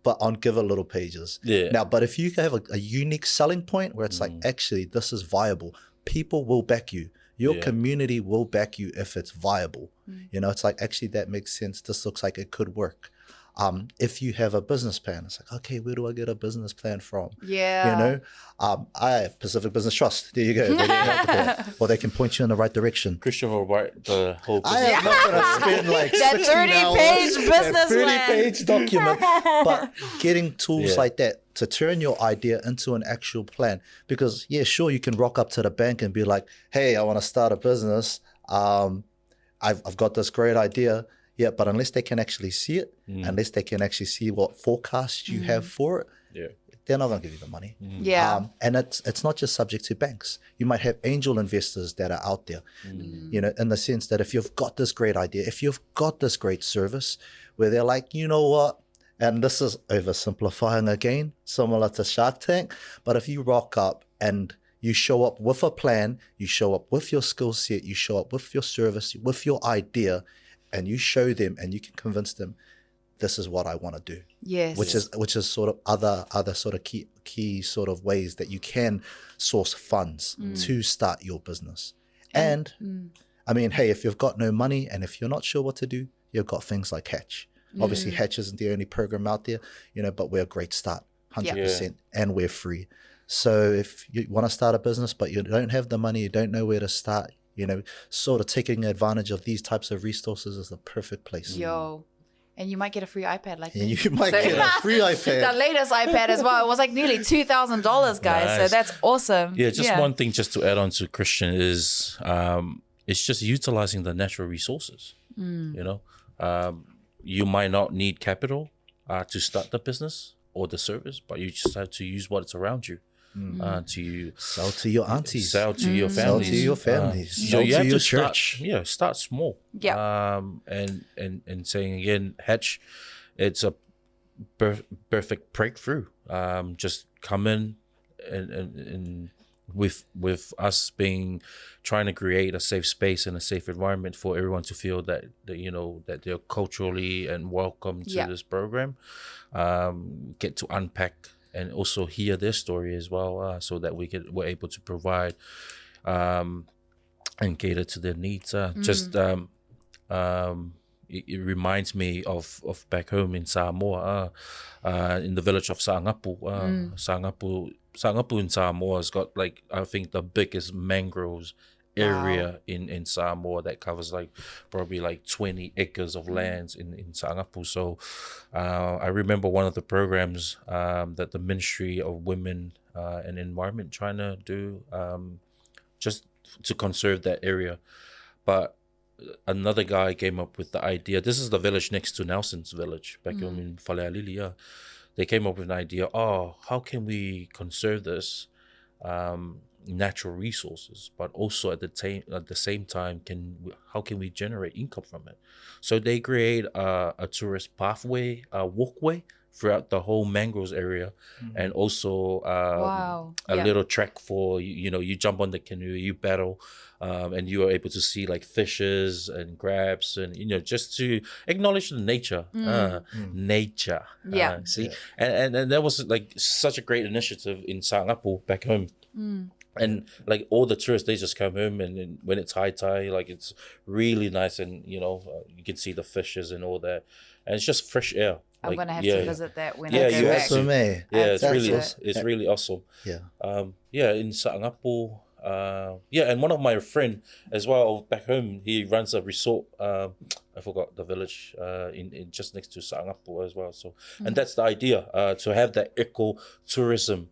but on Give a Little pages. Now, but if you have a unique selling point where it's like, actually, this is viable, people will back you. Your community will back you if it's viable. It's like, actually, that makes sense. This looks like it could work. If you have a business plan, it's like, okay, where do I get a business plan from? I have Pacific Business Trust. There you go. They can help with that. Or they can point you in the right direction. Christian will write the whole business. I am not going to spend like that 30-page business plan. 30-page document. But getting tools like that to turn your idea into an actual plan. Because, sure, you can rock up to the bank and be like, hey, I want to start a business. I've got this great idea. Yeah, but unless they can actually see it, unless they can actually see what forecast you have for it, they're not going to give you the money. And it's not just subject to banks. You might have angel investors that are out there, in the sense that if you've got this great idea, if you've got this great service, where they're like, you know what, and this is oversimplifying again, similar to Shark Tank, but if you rock up and you show up with a plan, you show up with your skill set, you show up with your service, with your idea, and you show them and you can convince them, this is what I want to do. Yes. Which is sort of other sort of key sort of ways that you can source funds to start your business. And I mean, hey, if you've got no money and if you're not sure what to do, you've got things like Hatch. Obviously, Hatch isn't the only program out there, but we're a great start, 100%, and we're free. So if you want to start a business, but you don't have the money, you don't know where to start, sort of taking advantage of these types of resources is the perfect place. And you might get a free iPad like me. You might get a free iPad. The latest iPad as well. It was like nearly $2,000, guys. Nice. So that's awesome. Yeah, one thing just to add on to Christian is it's just utilizing the natural resources. You might not need capital to start the business or the service, but you just have to use what's around you. To sell to your aunties, sell to your families, sell to your families, so sell you to have your to church. Start small. And saying again, Hatch, it's a perfect breakthrough. Just come in and with us trying to create a safe space and a safe environment for everyone to feel that they're culturally and welcome to this program. Get to unpack and also hear their story as well, so that we're able to provide and cater to their needs. It reminds me of back home in Samoa, in the village of Sa'angapu. Sa'angapu in Samoa has got I think the biggest mangroves area in Samoa that covers probably 20 acres of lands in Sa'angapu. So I remember one of the programs that the Ministry of Women and Environment trying to do just to conserve that area. But another guy came up with the idea. This is the village next to Nelson's village back home in Falealili. They came up with an idea, how can we conserve this? natural resources, but also at the same time, how can we generate income from it? So they create a tourist pathway, a walkway throughout the whole mangroves area, and also a little track for you jump on the canoe, you paddle, and you are able to see like fishes and crabs, and just to acknowledge the nature. Nature. See, and that was like such a great initiative in Singapore back home. And like all the tourists, they just come home, and then when it's high tide, like it's really nice, and you can see the fishes and all that, and it's just fresh air. I'm like, gonna have to visit that when I you go have back. to. Yeah, It's really awesome. Yeah. In Singapore, and one of my friend as well back home, he runs a resort. I forgot the village in just next to Singapore as well. So, and that's the idea, to have that eco tourism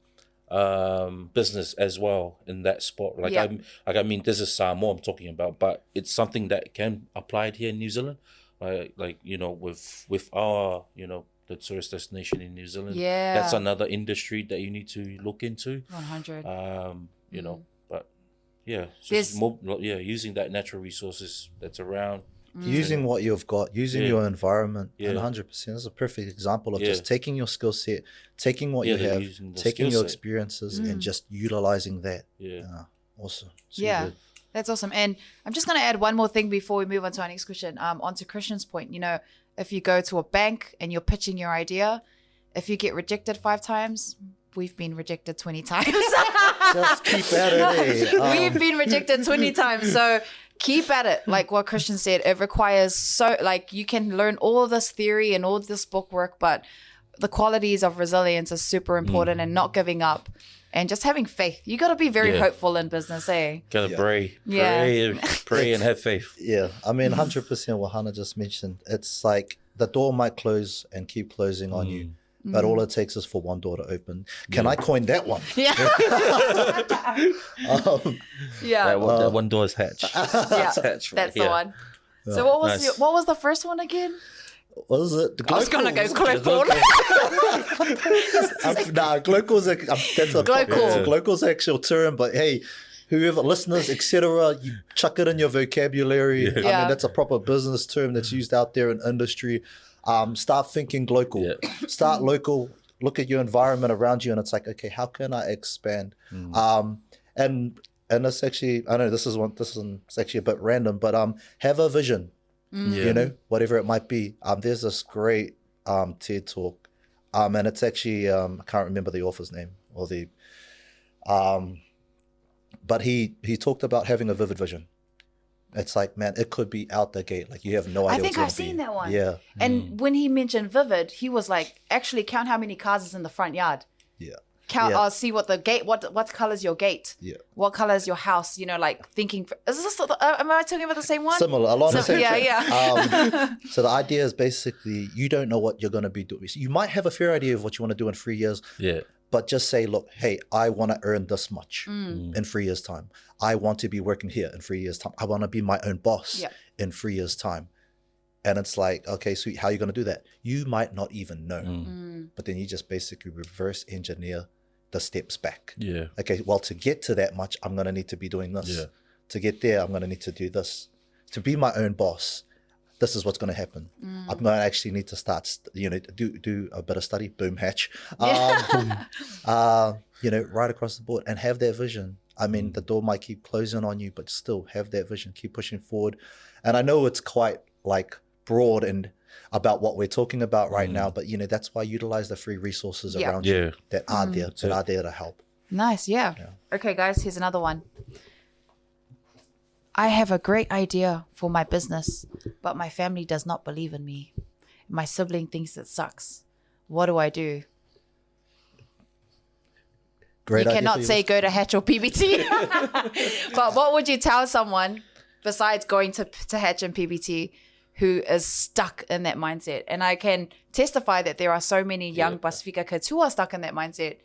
business as well in that spot. Like I mean, this is Samoa I'm talking about, but it's something that can apply here in New Zealand. Like with our the tourist destination in New Zealand. That's another industry that you need to look into. 100. But using that natural resources that's around. Using what you've got, using your environment, and 100%. That's a perfect example of just taking your skill set, taking what you have, taking your experiences, and just utilizing that. Awesome. Super good. That's awesome. And I'm just going to add one more thing before we move on to our next question. Onto Christian's point, if you go to a bank and you're pitching your idea, if you get rejected 5 times, we've been rejected 20 times. Just keep at it. We've been rejected 20 times. So keep at it. Like what Christian said, it requires you can learn all this theory and all this book work, but the qualities of resilience are super important, and not giving up. And just having faith. You got to be very hopeful in business, eh? Got to pray and have faith. Yeah. I mean, 100% what Hana just mentioned. It's like the door might close and keep closing on you, but all it takes is for one door to open. Can I coin that one? Yeah. That one door is hatched. That's the one. So what was the first one again? What is it? I was going to go global. Global. That's a global's actual term, but hey, whoever listeners, etc., you chuck it in your vocabulary. I mean, that's a proper business term that's used out there in industry. Start thinking local. Start local. Look at your environment around you, and it's like, okay, how can I expand? And it's actually, I know this is actually a bit random, but have a vision. Whatever it might be. There's this great TED talk, and it's actually I can't remember the author's name or the but he talked about having a vivid vision. It's like, man, it could be out the gate. Like you have no idea. I think I've seen that one. Yeah. And when he mentioned vivid, he was like, actually count how many cars is in the front yard. Yeah. Count, see what the gate, what color is your gate? Yeah. What color is your house? Like thinking, is this, am I talking about the same one? Similar, along the same track. Yeah. So the idea is basically, you don't know what you're going to be doing. You might have a fair idea of what you want to do in 3 years. Yeah. But just say, look, hey, I want to earn this much in 3 years' time. I want to be working here in 3 years' time. I want to be my own boss in 3 years' time. And it's like, okay, sweet, how are you going to do that? You might not even know. But then you just basically reverse engineer the steps back. Yeah. Okay, well, to get to that much, I'm going to need to be doing this. Yeah. To get there, I'm going to need to do this. To be my own boss, this is what's going to happen. I'm going to actually need to start, do a bit of study, boom, hatch, right across the board, and have that vision. I mean, the door might keep closing on you, but still have that vision, keep pushing forward. And I know it's quite like broad and about what we're talking about right now, but that's why I utilize the free resources around you that are there to help. Nice. Yeah. Okay, guys, here's another one. I have a great idea for my business, but my family does not believe in me. My sibling thinks it sucks. What do I do? Great. You cannot say go to Hatch or PBT. But what would you tell someone besides going to Hatch and PBT who is stuck in that mindset? And I can testify that there are so many young Pasifika kids who are stuck in that mindset.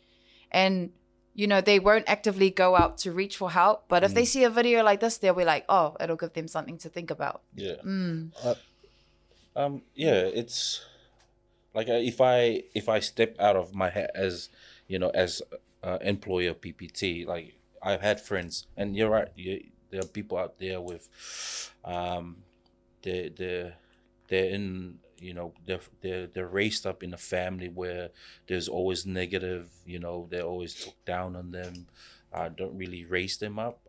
And they won't actively go out to reach for help, but if they see a video like this, they'll be like, oh, it'll give them something to think about. Yeah. It's like if I step out of my head as, as employer PPT, like I've had friends, and you're right. There are people out there with, they're in, they're raised up in a family where there's always negative. They're always talk down on them. Don't really raise them up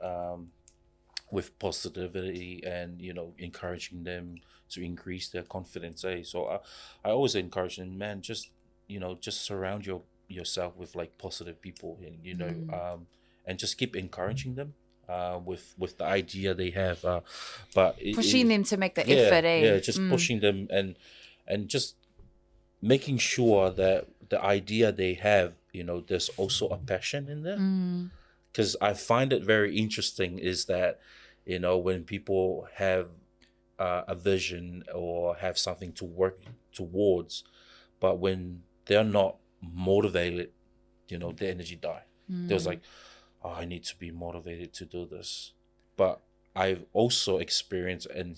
with positivity and encouraging them to increase their confidence. So I always encourage them, man. Just surround yourself with like positive people, and and just keep encouraging them with the idea they have, but pushing them to make the effort. Just pushing them and just making sure that the idea they have, there's also a passion in there. Because I find it very interesting is that when people have a vision or have something to work towards, but when they're not motivated, the energy die. There's like, oh, I need to be motivated to do this. But I've also experienced, and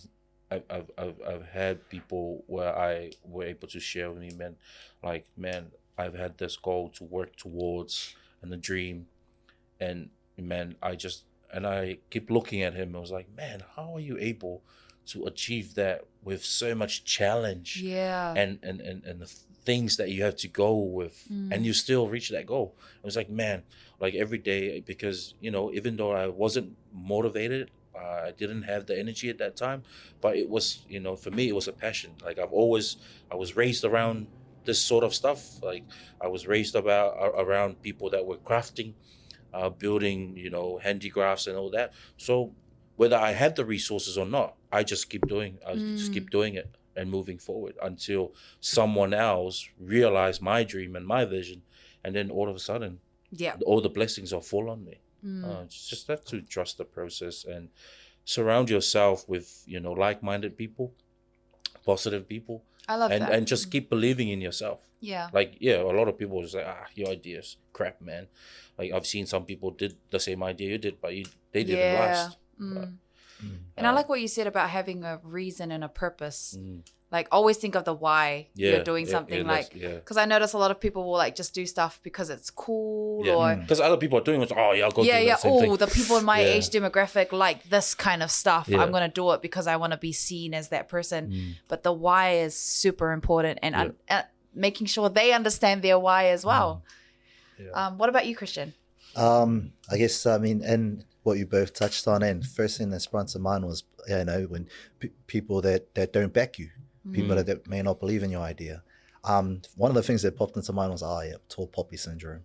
I've had people where I were able to share with me, man, I've had this goal to work towards and a dream, and man, I keep looking at him. I was like, man, how are you able to achieve that with so much challenge? And the things that you have to go with, and you still reach that goal. I was like, man, like every day, because even though I wasn't motivated, I didn't have the energy at that time, but it was, for me, it was a passion. Like I was raised around this sort of stuff. Like I was raised around people that were crafting, building, handicrafts and all that. So whether I had the resources or not, I just keep doing it and moving forward until someone else realized my dream and my vision, and then all of a sudden, all the blessings are full on me. It's just that to trust the process and surround yourself with like-minded people, positive people. I love that. And just keep believing in yourself. Like a lot of people just like, your idea's crap, man. Like I've seen some people did the same idea you did, but they didn't last. And I like what you said about having a reason and a purpose. Like always think of the why you're doing something. Because I notice a lot of people will like just do stuff because it's cool or because other people are doing it. Oh yeah, I'll go do the same thing. The people in my age demographic like this kind of stuff. I'm gonna do it because I want to be seen as that person. But the why is super important, and making sure they understand their why as well. What about you, Christian? I guess and what you both touched on, and first thing that sprung to mind was when people that don't back you, people that may not believe in your idea. One of the things that popped into mind was tall poppy syndrome.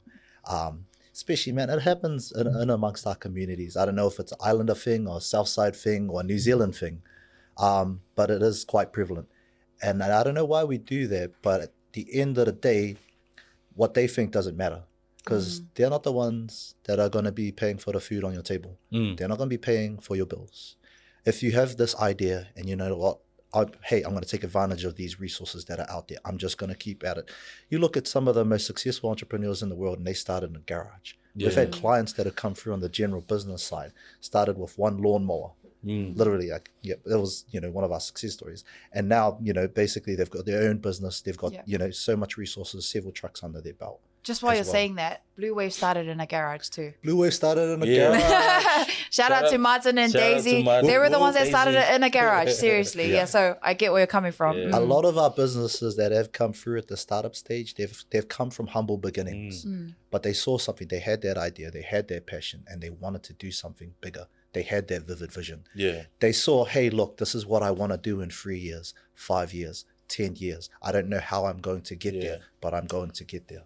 Especially, man, it happens in amongst our communities. I don't know if it's an Islander thing or Southside thing or New Zealand thing, but it is quite prevalent. And I don't know why we do that, but at the end of the day, what they think doesn't matter. Because they're not the ones that are going to be paying for the food on your table. They're not going to be paying for your bills. If you have this idea and you know what, I'm going to take advantage of these resources that are out there. I'm just going to keep at it. You look at some of the most successful entrepreneurs in the world and they started in a garage. We've had clients that have come through on the general business side, started with one lawnmower. Literally, it was, one of our success stories. And now, basically they've got their own business. They've got, so much resources, several trucks under their belt. Just while you're saying that, Blue Wave started in a garage too. Blue Wave started in a garage. Shout out to Martin and Daisy. They were the ones that started it in a garage. Seriously, so I get where you're coming from. A lot of our businesses that have come through at the startup stage, they've come from humble beginnings, but they saw something. They had that idea, they had that passion, and they wanted to do something bigger. They had that vivid vision. They saw, hey, look, this is what I want to do in 3 years, 5 years, 10 years. I don't know how I'm going to get there, but I'm going to get there.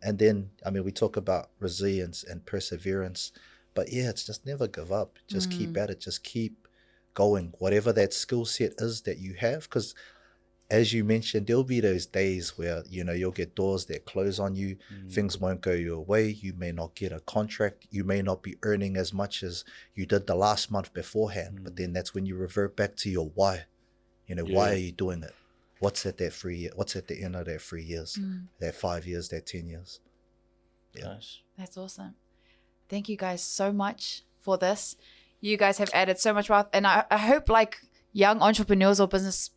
And then, we talk about resilience and perseverance, but it's just never give up. Just keep at it. Just keep going. Whatever that skill set is that you have, because as you mentioned, there'll be those days where, you'll get doors that close on you. Things won't go your way. You may not get a contract. You may not be earning as much as you did the last month beforehand. But then that's when you revert back to your why. Why are you doing it? What's at that 3 year? What's at the end of that 3 years? That 5 years? That 10 years? Nice. That's awesome. Thank you guys so much for this. You guys have added so much wealth, and I hope like young entrepreneurs or business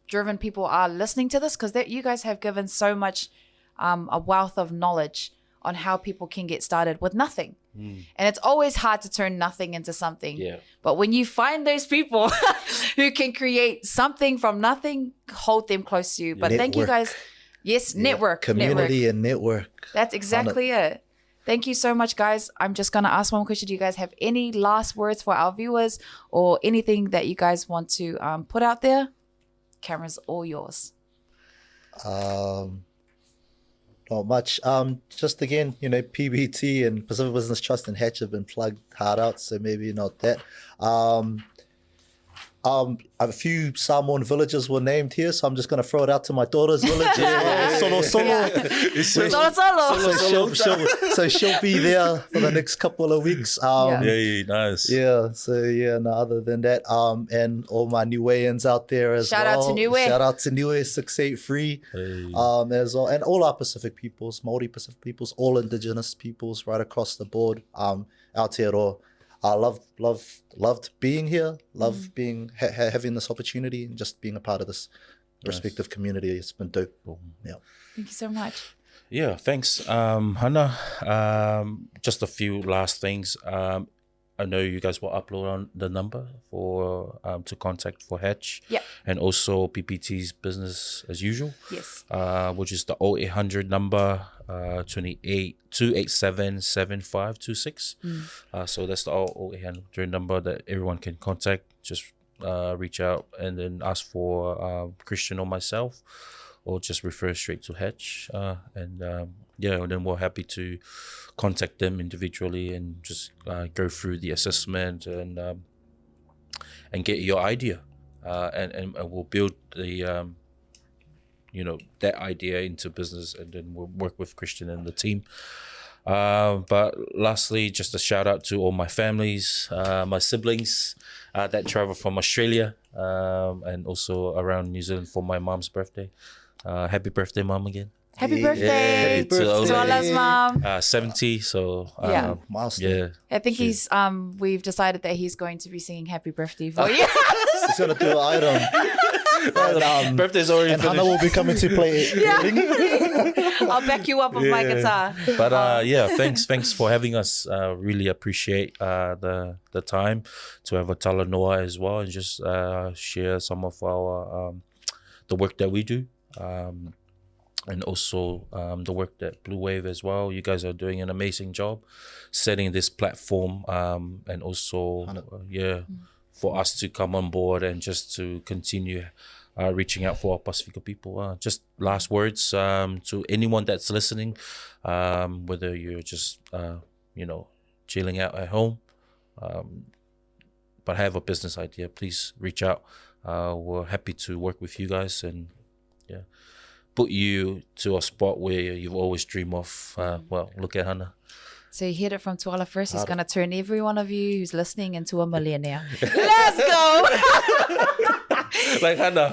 driven people are listening to this, because you guys have given so much a wealth of knowledge on how people can get started with nothing. And it's always hard to turn nothing into something. Yeah. But when you find those people who can create something from nothing, hold them close to you. But thank you guys. Yes, network. Community and network. That's exactly it. Thank you so much, guys. I'm just going to ask one question. Do you guys have any last words for our viewers or anything that you guys want to put out there? Camera's all yours. Not much. Just again, PBT and Pacific Business Trust and Hatch have been plugged hard out, so maybe not that. A few Samoan villages were named here, so I'm just going to throw it out to my daughter's village. Solo. So she'll be there for the next couple of weeks. Nice. Yeah, so other than that, and all my Niueans out there as Shout well. out to Niue. Shout out to Niue 683 as well. And all our Pacific peoples, Māori Pacific peoples, all Indigenous peoples right across the board. Aotearoa. I loved being here, being having this opportunity and just being a part of this respective community. It's been dope. Yeah. Thank you so much. Yeah, thanks, Hana. Just a few last things. I know you guys will upload on the number for to contact for Hatch. Yeah. And also PPT's business as usual. Yes. Which is the 0800 number 2877526. So that's the 0800 number that everyone can contact. Just reach out and then ask for Christian or myself, or just refer straight to Hatch. And then we're happy to contact them individually and just go through the assessment and get your idea. And we'll build the that idea into business, and then we'll work with Christian and the team. But lastly, just a shout out to all my families, my siblings that travel from Australia and also around New Zealand for my mom's birthday. Happy birthday, Mom, again. Happy birthday to Tuala's mom. 70, so milestone. yeah. I think he's we've decided that he's going to be singing happy birthday for you. He's gonna do an item. And, Birthday's already and finished. Hana will be coming to play. I'll back you up with my guitar. But thanks for having us. Really appreciate the time to have a talanoa as well, and just share some of our the work that we do. And also the work that Blue Wave as well. You guys are doing an amazing job setting this platform, and also for us to come on board and just to continue reaching out for our Pacifica people. Just last words to anyone that's listening, whether you're just chilling out at home, but have a business idea, please reach out. We're happy to work with you guys and put you to a spot where you've always dreamed of. Look at Hana. So you heard it from Tuala first. He's going to turn every one of you who's listening into a millionaire. Let's go! Like Hana.